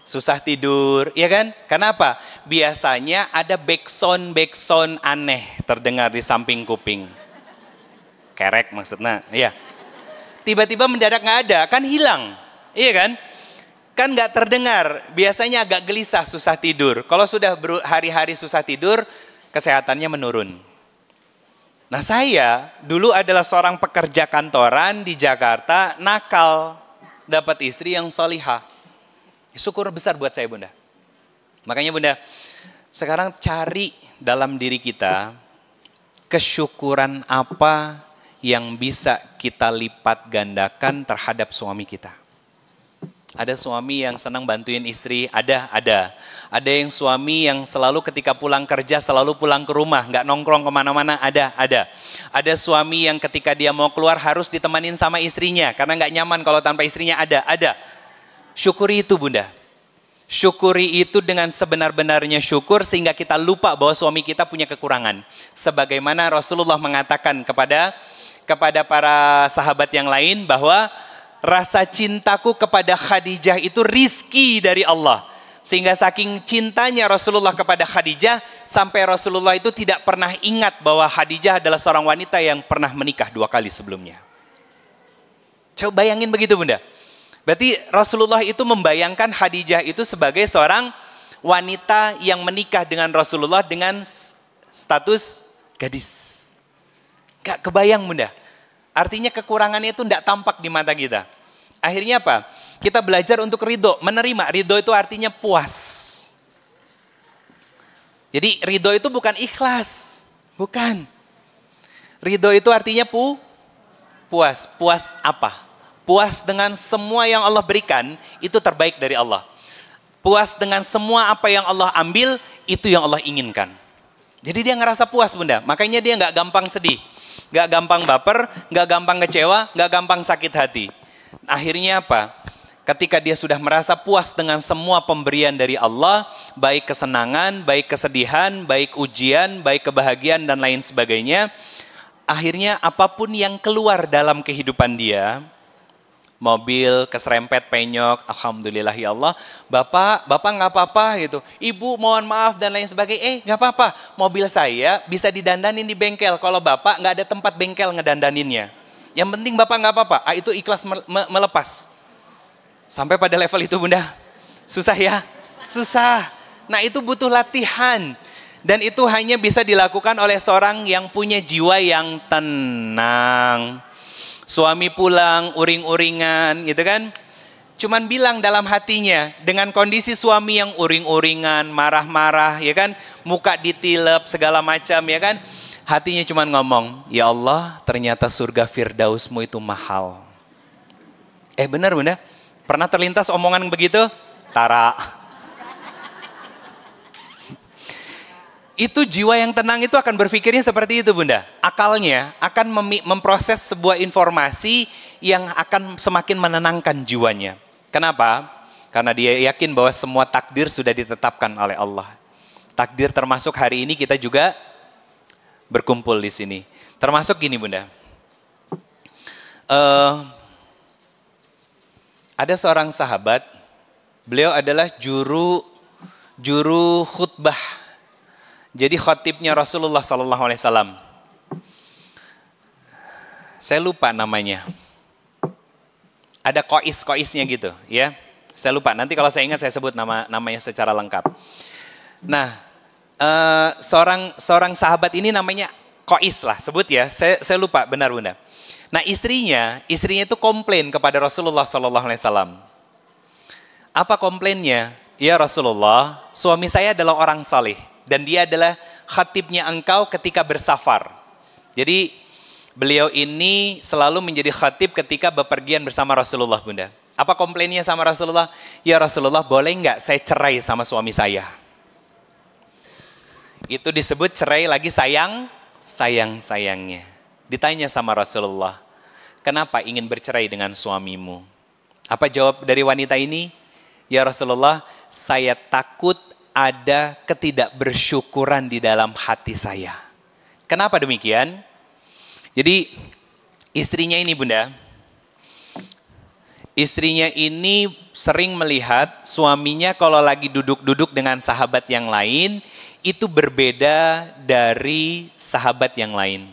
Susah tidur, ya kan? Kenapa? Biasanya ada backsound aneh terdengar di samping kuping. Kerek maksudnya, ya. Tiba-tiba mendadak nggak ada, kan hilang, iya kan? Kan nggak terdengar. Biasanya agak gelisah, susah tidur. Kalau sudah hari-hari susah tidur, kesehatannya menurun. Nah, saya dulu adalah seorang pekerja kantoran di Jakarta, nakal, dapat istri yang solihah. Syukur besar buat saya, Bunda. Makanya, Bunda, sekarang cari dalam diri kita kesyukuran apa yang bisa kita lipat gandakan terhadap suami kita. Ada suami yang senang bantuin istri, ada. Ada yang suami yang selalu ketika pulang kerja selalu pulang ke rumah, nggak nongkrong kemana-mana, ada. Ada suami yang ketika dia mau keluar harus ditemanin sama istrinya, karena nggak nyaman kalau tanpa istrinya, ada. Syukuri itu, Bunda. Syukuri itu dengan sebenar-benarnya syukur sehingga kita lupa bahwa suami kita punya kekurangan. Sebagaimana Rasulullah mengatakan kepada para sahabat yang lain bahwa rasa cintaku kepada Khadijah itu rizki dari Allah. Sehingga saking cintanya Rasulullah kepada Khadijah, sampai Rasulullah itu tidak pernah ingat bahwa Khadijah adalah seorang wanita yang pernah menikah 2 kali sebelumnya. Coba bayangin begitu, Bunda. Berarti Rasulullah itu membayangkan Khadijah itu sebagai seorang wanita yang menikah dengan Rasulullah dengan status gadis. Gak kebayang bunda. Artinya kekurangannya itu tidak tampak di mata kita. Akhirnya apa? Kita belajar untuk ridho, menerima. Ridho itu artinya puas. Jadi ridho itu bukan ikhlas. Bukan. Ridho itu artinya puas. Puas apa? Puas dengan semua yang Allah berikan, itu terbaik dari Allah. Puas dengan semua apa yang Allah ambil, itu yang Allah inginkan. Jadi dia ngerasa puas bunda. Makanya dia gak gampang sedih. Gak gampang baper, gak gampang kecewa, gak gampang sakit hati. Akhirnya apa? Ketika dia sudah merasa puas dengan semua pemberian dari Allah, baik kesenangan, baik kesedihan, baik ujian, baik kebahagiaan dan lain sebagainya, akhirnya apapun yang keluar dalam kehidupan dia, mobil keserempet penyok, alhamdulillah ya Allah, bapak nggak apa-apa gitu, ibu mohon maaf dan lain sebagainya, nggak apa-apa, mobil saya bisa didandanin di bengkel, kalau bapak nggak ada tempat bengkel ngedandaninnya, yang penting bapak nggak apa-apa, itu ikhlas melepas, sampai pada level itu bunda, susah ya, susah, nah itu butuh latihan, dan itu hanya bisa dilakukan oleh seorang yang punya jiwa yang tenang. Suami pulang, uring-uringan gitu kan. Cuman bilang dalam hatinya, dengan kondisi suami yang uring-uringan, marah-marah ya kan. Muka ditilep segala macam ya kan. Hatinya cuman ngomong, ya Allah ternyata surga Firdausmu itu mahal. Benar bunda? Pernah terlintas omongan begitu? Tara. Itu jiwa yang tenang itu akan berpikirnya seperti itu bunda. Akalnya akan memproses sebuah informasi yang akan semakin menenangkan jiwanya. Kenapa? Karena dia yakin bahwa semua takdir sudah ditetapkan oleh Allah. Takdir termasuk hari ini kita juga berkumpul di sini. Termasuk gini bunda. Ada seorang sahabat, beliau adalah juru khutbah. Jadi khotibnya Rasulullah SAW. Saya lupa namanya. Ada koisnya gitu, ya. Saya lupa. Nanti kalau saya ingat saya sebut namanya secara lengkap. Nah, seorang sahabat ini namanya Kois lah, sebut ya. Saya lupa benar bunda. Nah istrinya itu komplain kepada Rasulullah SAW. Apa komplainnya? Ya Rasulullah, suami saya adalah orang saleh. Dan dia adalah khatibnya engkau ketika bersafar. Jadi beliau ini selalu menjadi khatib ketika bepergian bersama Rasulullah bunda. Apa komplainnya sama Rasulullah? Ya Rasulullah, boleh nggak saya cerai sama suami saya? Itu disebut cerai lagi sayangnya. Ditanya sama Rasulullah, kenapa ingin bercerai dengan suamimu? Apa jawab dari wanita ini? Ya Rasulullah, saya takut ada ketidakbersyukuran di dalam hati saya. Kenapa demikian? Jadi istrinya ini bunda, istrinya ini sering melihat suaminya kalau lagi duduk-duduk dengan sahabat yang lain, itu berbeda dari sahabat yang lain.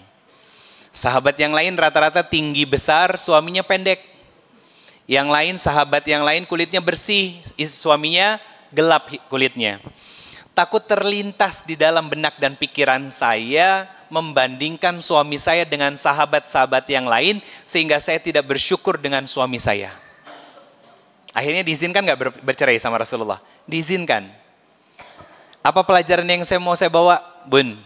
Sahabat yang lain rata-rata tinggi besar, suaminya pendek. Yang lain, sahabat yang lain kulitnya bersih, suaminya gelap kulitnya. Takut terlintas di dalam benak dan pikiran saya membandingkan suami saya dengan sahabat-sahabat yang lain sehingga saya tidak bersyukur dengan suami saya. Akhirnya diizinkan nggak bercerai sama Rasulullah? Diizinkan. Apa pelajaran yang saya bawa? Bun,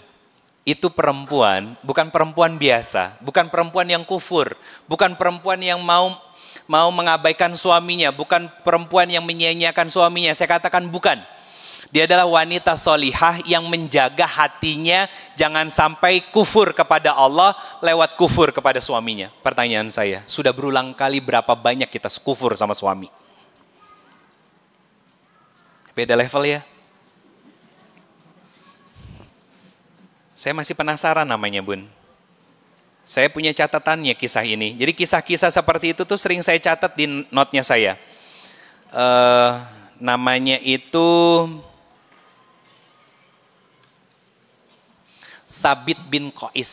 itu perempuan bukan perempuan biasa, bukan perempuan yang kufur, bukan perempuan yang mau mengabaikan suaminya, bukan perempuan yang menyia-nyiakan suaminya. Saya katakan bukan. Dia adalah wanita solihah yang menjaga hatinya jangan sampai kufur kepada Allah lewat kufur kepada suaminya. Pertanyaan saya, sudah berulang kali berapa banyak kita kufur sama suami? Beda level ya. Saya masih penasaran namanya bun. Saya punya catatannya kisah ini. Jadi kisah-kisah seperti itu tuh sering saya catat di notnya saya. Namanya itu Sabit bin Qais.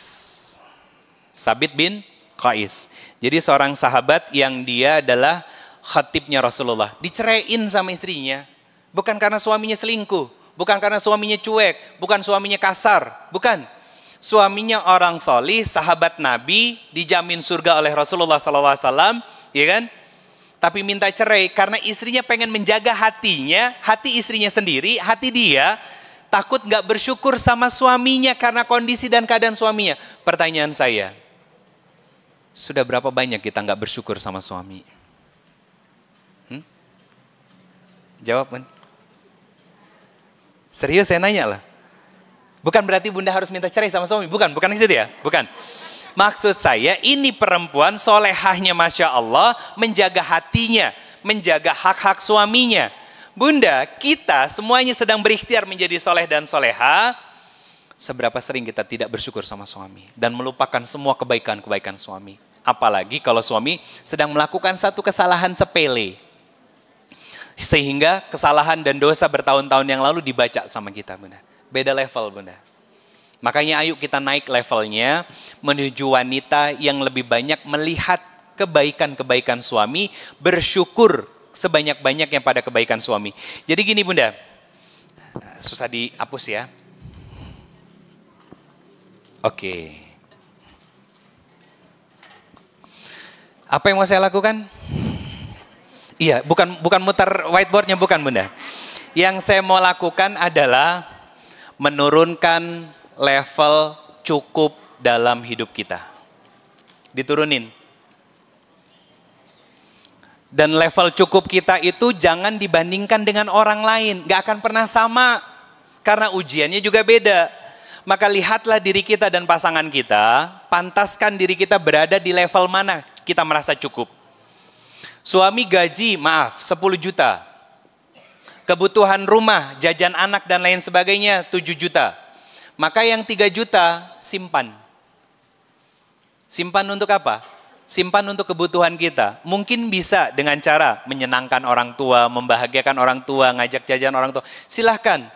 Sabit bin Qais. Jadi seorang sahabat yang dia adalah khatibnya Rasulullah. Diceraiin sama istrinya. Bukan karena suaminya selingkuh, bukan karena suaminya cuek, bukan suaminya kasar, bukan. Suaminya orang solih, sahabat Nabi, dijamin surga oleh Rasulullah SAW, ya kan? Tapi minta cerai karena istrinya pengen menjaga hatinya, hati istrinya sendiri, hati dia, takut gak bersyukur sama suaminya karena kondisi dan keadaan suaminya. Pertanyaan saya, sudah berapa banyak kita gak bersyukur sama suami? Jawab, Man. Serius saya nanya lah. Bukan berarti bunda harus minta cerai sama suami. Bukan ke situ ya. Bukan. Maksud saya ini perempuan solehahnya Masya Allah. Menjaga hatinya. Menjaga hak-hak suaminya. Bunda, kita semuanya sedang berikhtiar menjadi soleh dan soleha. Seberapa sering kita tidak bersyukur sama suami. Dan melupakan semua kebaikan-kebaikan suami. Apalagi kalau suami sedang melakukan satu kesalahan sepele. Sehingga kesalahan dan dosa bertahun-tahun yang lalu dibaca sama kita, bunda. Beda level, bunda. Makanya ayo kita naik levelnya menuju wanita yang lebih banyak melihat kebaikan-kebaikan suami, bersyukur sebanyak-banyaknya pada kebaikan suami. Jadi gini, bunda. Susah dihapus ya. Oke. Apa yang mau saya lakukan? Iya, bukan mutar whiteboardnya, bukan bunda. Yang saya mau lakukan adalah menurunkan level cukup dalam hidup kita. Diturunin. Dan level cukup kita itu jangan dibandingkan dengan orang lain. Gak akan pernah sama. Karena ujiannya juga beda. Maka lihatlah diri kita dan pasangan kita. Pantaskan diri kita berada di level mana kita merasa cukup. Suami gaji, 10 juta. Kebutuhan rumah, jajan anak dan lain sebagainya 7 juta. Maka yang 3 juta simpan. Simpan untuk apa? Simpan untuk kebutuhan kita. Mungkin bisa dengan cara menyenangkan orang tua, membahagiakan orang tua, ngajak jajan orang tua. Silahkan.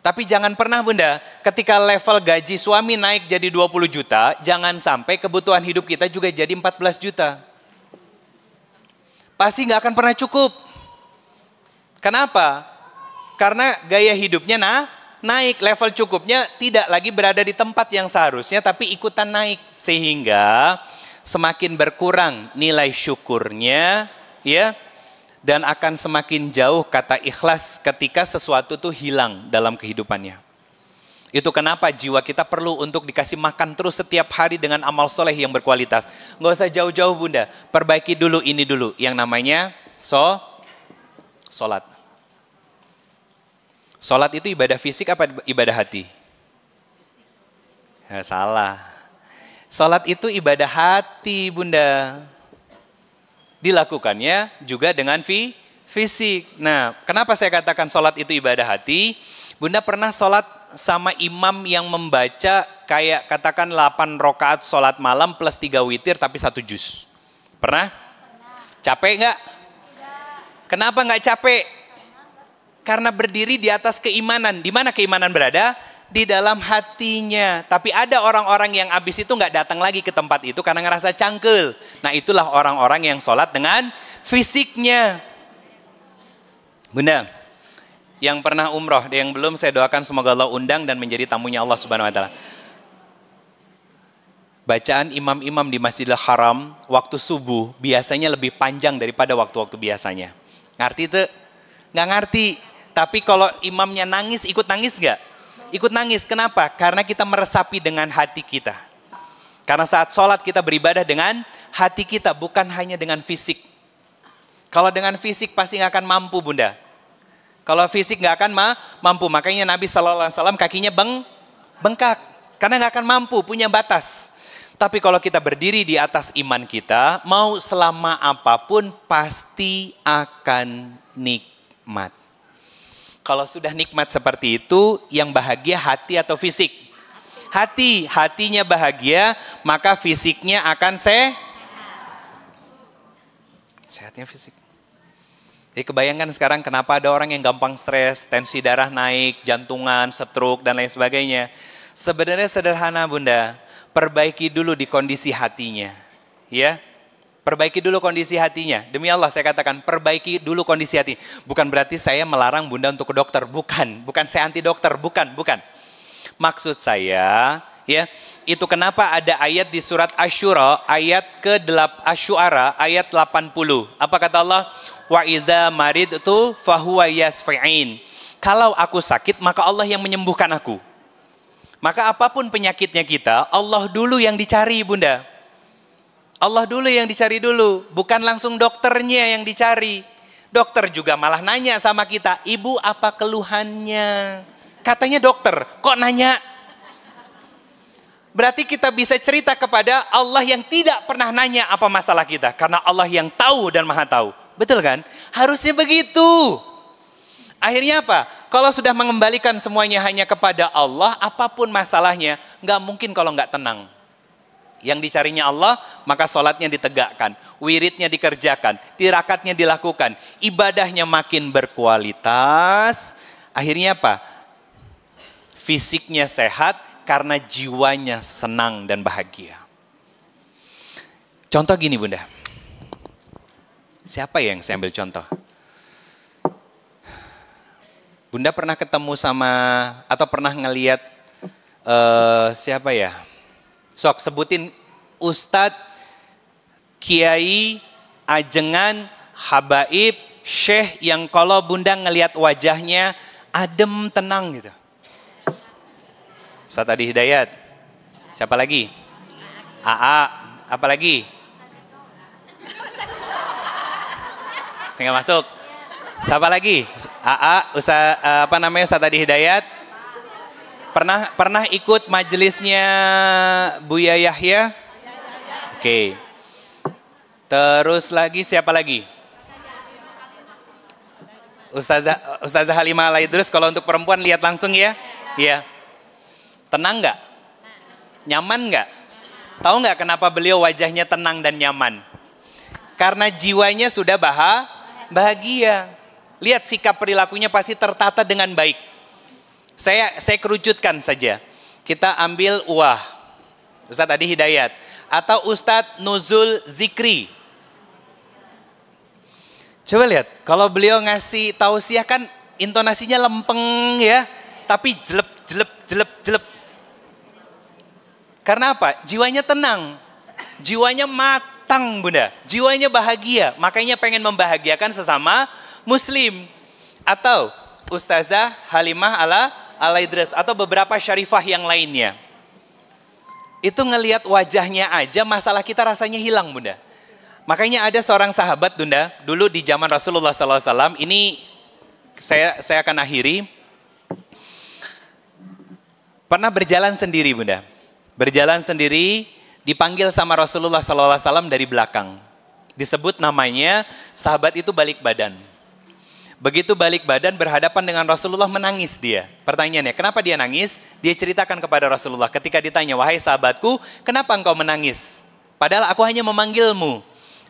Tapi jangan pernah bunda, ketika level gaji suami naik jadi 20 juta, jangan sampai kebutuhan hidup kita juga jadi 14 juta. Pasti nggak akan pernah cukup. Kenapa? Karena gaya hidupnya naik, level cukupnya tidak lagi berada di tempat yang seharusnya, tapi ikutan naik. Sehingga semakin berkurang nilai syukurnya, ya, dan akan semakin jauh kata ikhlas ketika sesuatu tuh hilang dalam kehidupannya. Itu kenapa jiwa kita perlu untuk dikasih makan terus setiap hari dengan amal soleh yang berkualitas. Nggak usah jauh-jauh bunda, perbaiki dulu ini dulu, yang namanya sholat. Sholat itu ibadah fisik apa ibadah hati? Ya, salah. Sholat itu ibadah hati bunda. Dilakukannya juga dengan fisik. Nah, kenapa saya katakan sholat itu ibadah hati? Bunda pernah sholat sama imam yang membaca kayak katakan 8 rakaat sholat malam plus 3 witir tapi 1 juz. Pernah? Capek nggak? Kenapa nggak capek? Karena berdiri di atas keimanan. Di mana keimanan berada? Di dalam hatinya. Tapi ada orang-orang yang abis itu nggak datang lagi ke tempat itu karena ngerasa cangkel. Nah itulah orang-orang yang sholat dengan fisiknya. Bunda, yang pernah umroh, yang belum saya doakan semoga Allah undang dan menjadi tamunya Allah Subhanahu Wa Taala. Bacaan imam-imam di Masjidil Haram waktu subuh biasanya lebih panjang daripada waktu-waktu biasanya. Ngerti tuh? Nggak ngerti. Tapi kalau imamnya nangis, ikut nangis nggak? Ikut nangis. Kenapa? Karena kita meresapi dengan hati kita. Karena saat sholat kita beribadah dengan hati kita, bukan hanya dengan fisik. Kalau dengan fisik pasti nggak akan mampu bunda. Kalau fisik nggak akan mampu. Makanya Nabi SAW kakinya bengkak. Karena nggak akan mampu, punya batas. Tapi kalau kita berdiri di atas iman kita, mau selama apapun pasti akan nikmat. Kalau sudah nikmat seperti itu, yang bahagia hati atau fisik? Hatinya bahagia, maka fisiknya akan sehatnya fisik. Jadi kebayangkan sekarang kenapa ada orang yang gampang stres, tensi darah naik, jantungan, stroke, dan lain sebagainya. Sebenarnya sederhana bunda, perbaiki dulu di kondisi hatinya. Ya, Perbaiki dulu kondisi hatinya. Demi Allah saya katakan, perbaiki dulu kondisi hati. Bukan berarti saya melarang Bunda untuk ke dokter, bukan. Bukan saya anti dokter, bukan. Maksud saya, ya, itu kenapa ada ayat di surat Asy-Syura Asy-Syu'ara ayat 80. Apa kata Allah? Wa iza maridtu fahuwa yasfi'in. Kalau aku sakit, maka Allah yang menyembuhkan aku. Maka apapun penyakitnya kita, Allah dulu yang dicari, Bunda. Allah dulu yang dicari dulu, bukan langsung dokternya yang dicari. Dokter juga malah nanya sama kita, "Ibu, apa keluhannya?" Katanya dokter, kok nanya? Berarti kita bisa cerita kepada Allah yang tidak pernah nanya apa masalah kita, karena Allah yang tahu dan maha tahu. Betul kan? Harusnya begitu. Akhirnya apa? Kalau sudah mengembalikan semuanya hanya kepada Allah, apapun masalahnya, nggak mungkin kalau nggak tenang. Yang dicarinya Allah, maka sholatnya ditegakkan, wiridnya dikerjakan, tirakatnya dilakukan, ibadahnya makin berkualitas. Akhirnya apa? Fisiknya sehat karena jiwanya senang dan bahagia. Contoh gini, Bunda. Siapa yang saya ambil contoh? Bunda pernah ketemu sama atau pernah ngelihat siapa ya? Sok sebutin Ustadz, Kiai, Ajengan, Habaib, Syekh yang kalau Bunda ngelihat wajahnya adem, tenang gitu. Ustadz Adi Hidayat. Siapa lagi? AA. Apa lagi? Saya nggak masuk. Siapa lagi? AA, Ustadz Adi Hidayat. Pernah ikut majelisnya Buya Yahya? Oke. Terus lagi siapa lagi? Ustazah Halimah Al-Idrus. Kalau untuk perempuan lihat langsung ya. Iya. Tenang nggak? Nyaman nggak? Tahu nggak kenapa beliau wajahnya tenang dan nyaman? Karena jiwanya sudah bahagia. Lihat sikap perilakunya pasti tertata dengan baik. Saya kerucutkan saja. Kita ambil Ustadz Adi Hidayat atau Ustadz Nuzul Zikri. Coba lihat, kalau beliau ngasih tausiah kan intonasinya lempeng ya, tapi jelep. Karena apa? Jiwanya tenang, jiwanya matang, Bunda, jiwanya bahagia, makanya pengen membahagiakan sesama Muslim. Atau Ustazah Halimah Al-Idrus atau beberapa syarifah yang lainnya. Itu ngelihat wajahnya aja masalah kita rasanya hilang, Bunda. Makanya ada seorang sahabat, Bunda, dulu di zaman Rasulullah SAW, ini saya akan akhiri. Pernah berjalan sendiri, Bunda. Berjalan sendiri, dipanggil sama Rasulullah SAW dari belakang. Disebut namanya, sahabat itu balik badan. Begitu balik badan berhadapan dengan Rasulullah, menangis dia. Pertanyaannya, kenapa dia nangis? Dia ceritakan kepada Rasulullah ketika ditanya, "Wahai sahabatku, kenapa engkau menangis? Padahal aku hanya memanggilmu."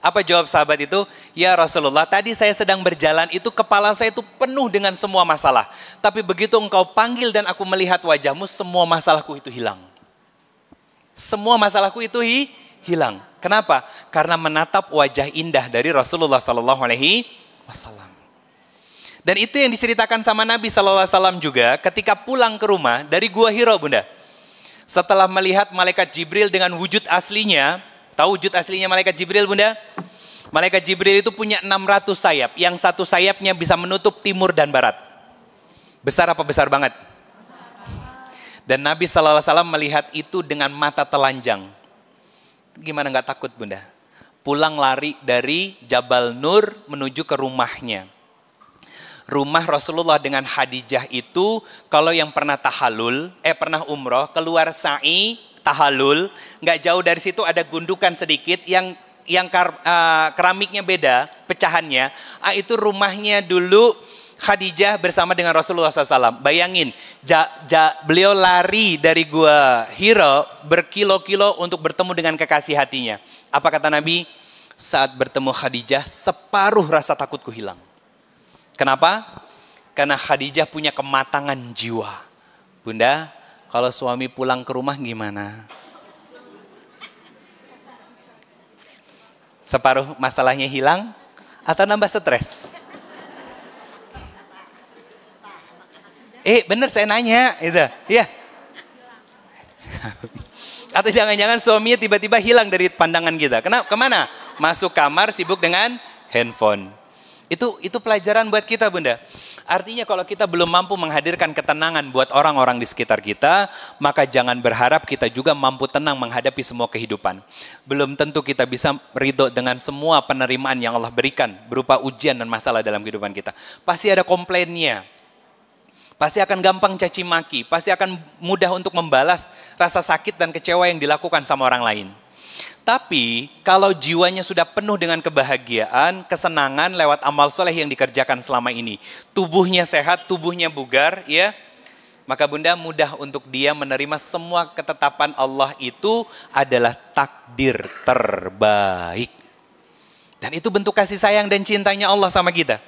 Apa jawab sahabat itu? "Ya Rasulullah, tadi saya sedang berjalan, itu kepala saya itu penuh dengan semua masalah. Tapi begitu engkau panggil dan aku melihat wajahmu, semua masalahku itu hilang." Semua masalahku itu hilang. Kenapa? Karena menatap wajah indah dari Rasulullah SAW. Dan itu yang diceritakan sama Nabi SAW juga ketika pulang ke rumah dari Gua Hira, Bunda. Setelah melihat malaikat Jibril dengan wujud aslinya, tahu wujud aslinya malaikat Jibril, Bunda? Malaikat Jibril itu punya 600 sayap, yang satu sayapnya bisa menutup timur dan barat. Besar apa besar banget? Dan Nabi SAW melihat itu dengan mata telanjang. Gimana nggak takut, Bunda? Pulang lari dari Jabal Nur menuju ke rumahnya. Rumah Rasulullah dengan Khadijah itu, kalau yang pernah pernah umroh, keluar sa'i, tahallul, nggak jauh dari situ ada gundukan sedikit yang keramiknya beda, pecahannya. Itu rumahnya dulu Khadijah bersama dengan Rasulullah SAW. Bayangin, beliau lari dari Gua Hira berkilo-kilo untuk bertemu dengan kekasih hatinya. Apa kata Nabi? Saat bertemu Khadijah, separuh rasa takutku hilang. Kenapa? Karena Khadijah punya kematangan jiwa. Bunda, kalau suami pulang ke rumah gimana? Separuh masalahnya hilang atau nambah stres? Bener saya nanya, itu, ya. Atau jangan-jangan suaminya tiba-tiba hilang dari pandangan kita. Kenapa? Kemana? Masuk kamar sibuk dengan handphone. Itu pelajaran buat kita, Bunda. Artinya kalau kita belum mampu menghadirkan ketenangan buat orang-orang di sekitar kita, maka jangan berharap kita juga mampu tenang menghadapi semua kehidupan. Belum tentu kita bisa ridho dengan semua penerimaan yang Allah berikan berupa ujian dan masalah dalam kehidupan kita. Pasti ada komplainnya. Pasti akan gampang caci maki, pasti akan mudah untuk membalas rasa sakit dan kecewa yang dilakukan sama orang lain. Tapi kalau jiwanya sudah penuh dengan kebahagiaan, kesenangan lewat amal soleh yang dikerjakan selama ini, tubuhnya sehat, tubuhnya bugar, ya, maka Bunda mudah untuk dia menerima semua ketetapan Allah itu adalah takdir terbaik. Dan itu bentuk kasih sayang dan cintanya Allah sama kita.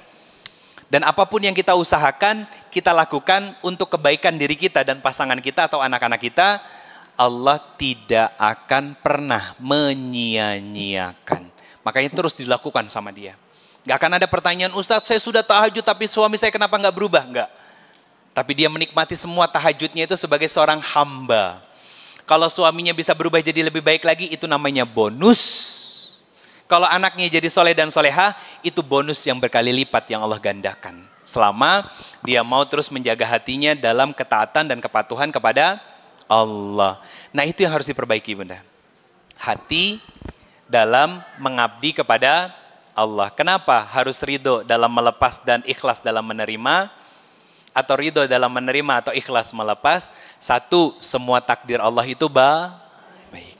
Dan apapun yang kita usahakan, kita lakukan untuk kebaikan diri kita dan pasangan kita atau anak-anak kita, Allah tidak akan pernah menyia-nyiakan. Makanya terus dilakukan sama dia. Gak akan ada pertanyaan, Ustadz saya sudah tahajud tapi suami saya kenapa gak berubah? Enggak. Tapi dia menikmati semua tahajudnya itu sebagai seorang hamba. Kalau suaminya bisa berubah jadi lebih baik lagi, itu namanya bonus. Kalau anaknya jadi soleh dan soleha, itu bonus yang berkali lipat yang Allah gandakan. Selama dia mau terus menjaga hatinya dalam ketaatan dan kepatuhan kepada Allah. Nah itu yang harus diperbaiki, Bunda. Hati dalam mengabdi kepada Allah. Kenapa harus ridho dalam melepas dan ikhlas dalam menerima? Atau ridho dalam menerima atau ikhlas melepas? Satu, semua takdir Allah itu baik.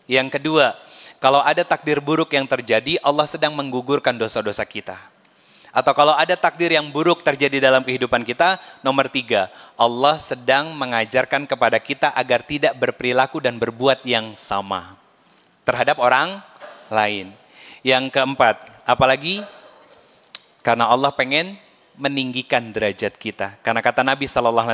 Yang kedua, kalau ada takdir buruk yang terjadi, Allah sedang menggugurkan dosa-dosa kita. Atau kalau ada takdir yang buruk terjadi dalam kehidupan kita, nomor 3, Allah sedang mengajarkan kepada kita agar tidak berperilaku dan berbuat yang sama terhadap orang lain. Yang keempat, apalagi? Karena Allah pengen meninggikan derajat kita. Karena kata Nabi SAW,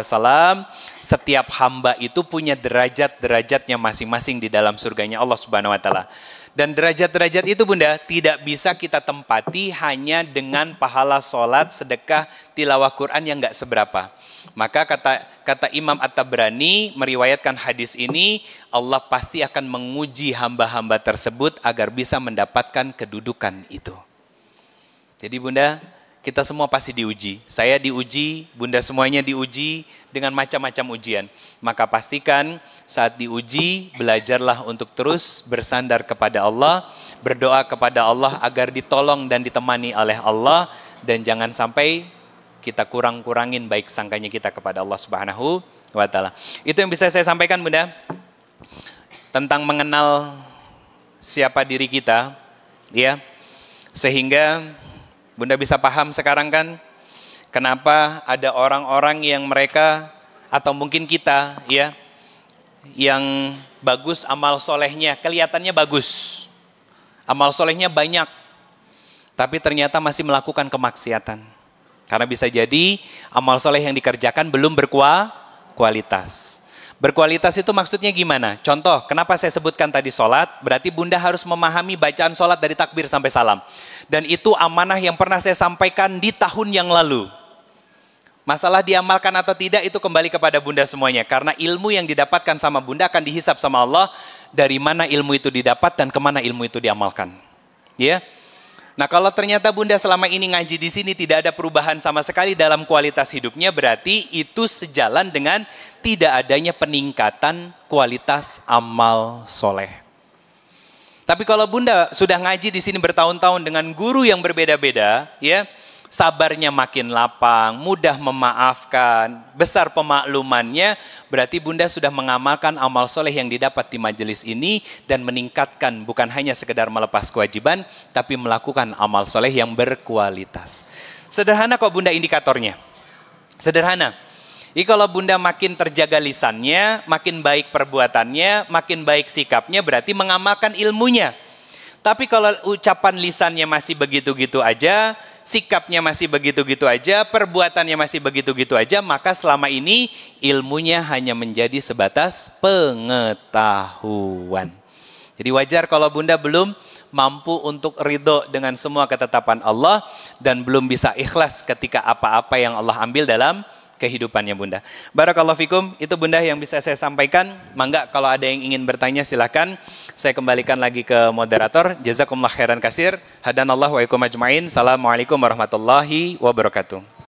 setiap hamba itu punya derajat-derajatnya masing-masing di dalam surganya Allah Subhanahu Wa Taala. Dan derajat-derajat itu, Bunda, tidak bisa kita tempati hanya dengan pahala sholat, sedekah, tilawah Quran yang nggak seberapa. Maka kata Imam At-Tabrani meriwayatkan hadis ini, Allah pasti akan menguji hamba-hamba tersebut agar bisa mendapatkan kedudukan itu. Jadi Bunda, kita semua pasti diuji. Saya diuji, Bunda semuanya diuji dengan macam-macam ujian. Maka pastikan saat diuji, belajarlah untuk terus bersandar kepada Allah, berdoa kepada Allah agar ditolong dan ditemani oleh Allah, dan jangan sampai kita kurang-kurangin baik sangkanya kita kepada Allah Subhanahu wa Ta'ala. Itu yang bisa saya sampaikan, Bunda, tentang mengenal siapa diri kita, ya, sehingga Bunda bisa paham sekarang kan kenapa ada orang-orang yang mereka atau mungkin kita, ya, yang bagus amal solehnya, kelihatannya bagus, amal solehnya banyak, tapi ternyata masih melakukan kemaksiatan. Karena bisa jadi amal soleh yang dikerjakan belum berkualitas. Berkualitas itu maksudnya gimana? Contoh, kenapa saya sebutkan tadi sholat, berarti Bunda harus memahami bacaan sholat dari takbir sampai salam. Dan itu amanah yang pernah saya sampaikan di tahun yang lalu. Masalah diamalkan atau tidak itu kembali kepada Bunda semuanya. Karena ilmu yang didapatkan sama Bunda akan dihisap sama Allah, dari mana ilmu itu didapat dan kemana ilmu itu diamalkan. Ya. Nah kalau ternyata Bunda selama ini ngaji di sini tidak ada perubahan sama sekali dalam kualitas hidupnya, berarti itu sejalan dengan tidak adanya peningkatan kualitas amal soleh. Tapi kalau Bunda sudah ngaji di sini bertahun-tahun dengan guru yang berbeda-beda, ya, sabarnya makin lapang, mudah memaafkan, besar pemaklumannya, berarti Bunda sudah mengamalkan amal soleh yang didapat di majelis ini dan meningkatkan bukan hanya sekedar melepas kewajiban, tapi melakukan amal soleh yang berkualitas. Sederhana kok Bunda indikatornya, sederhana. Jadi kalau Bunda makin terjaga lisannya, makin baik perbuatannya, makin baik sikapnya, berarti mengamalkan ilmunya. Tapi kalau ucapan lisannya masih begitu-gitu aja, sikapnya masih begitu-gitu aja, perbuatannya masih begitu-gitu aja, maka selama ini ilmunya hanya menjadi sebatas pengetahuan. Jadi wajar kalau Bunda belum mampu untuk ridho dengan semua ketetapan Allah dan belum bisa ikhlas ketika apa-apa yang Allah ambil dalam kehidupannya Bunda. Barakallahu fikum, itu Bunda yang bisa saya sampaikan. Mangga kalau ada yang ingin bertanya silakan. Saya kembalikan lagi ke moderator. Jazakumullah khairan kasir. Hadanallahu wa ikum ajmain. Assalamualaikum warahmatullahi wabarakatuh.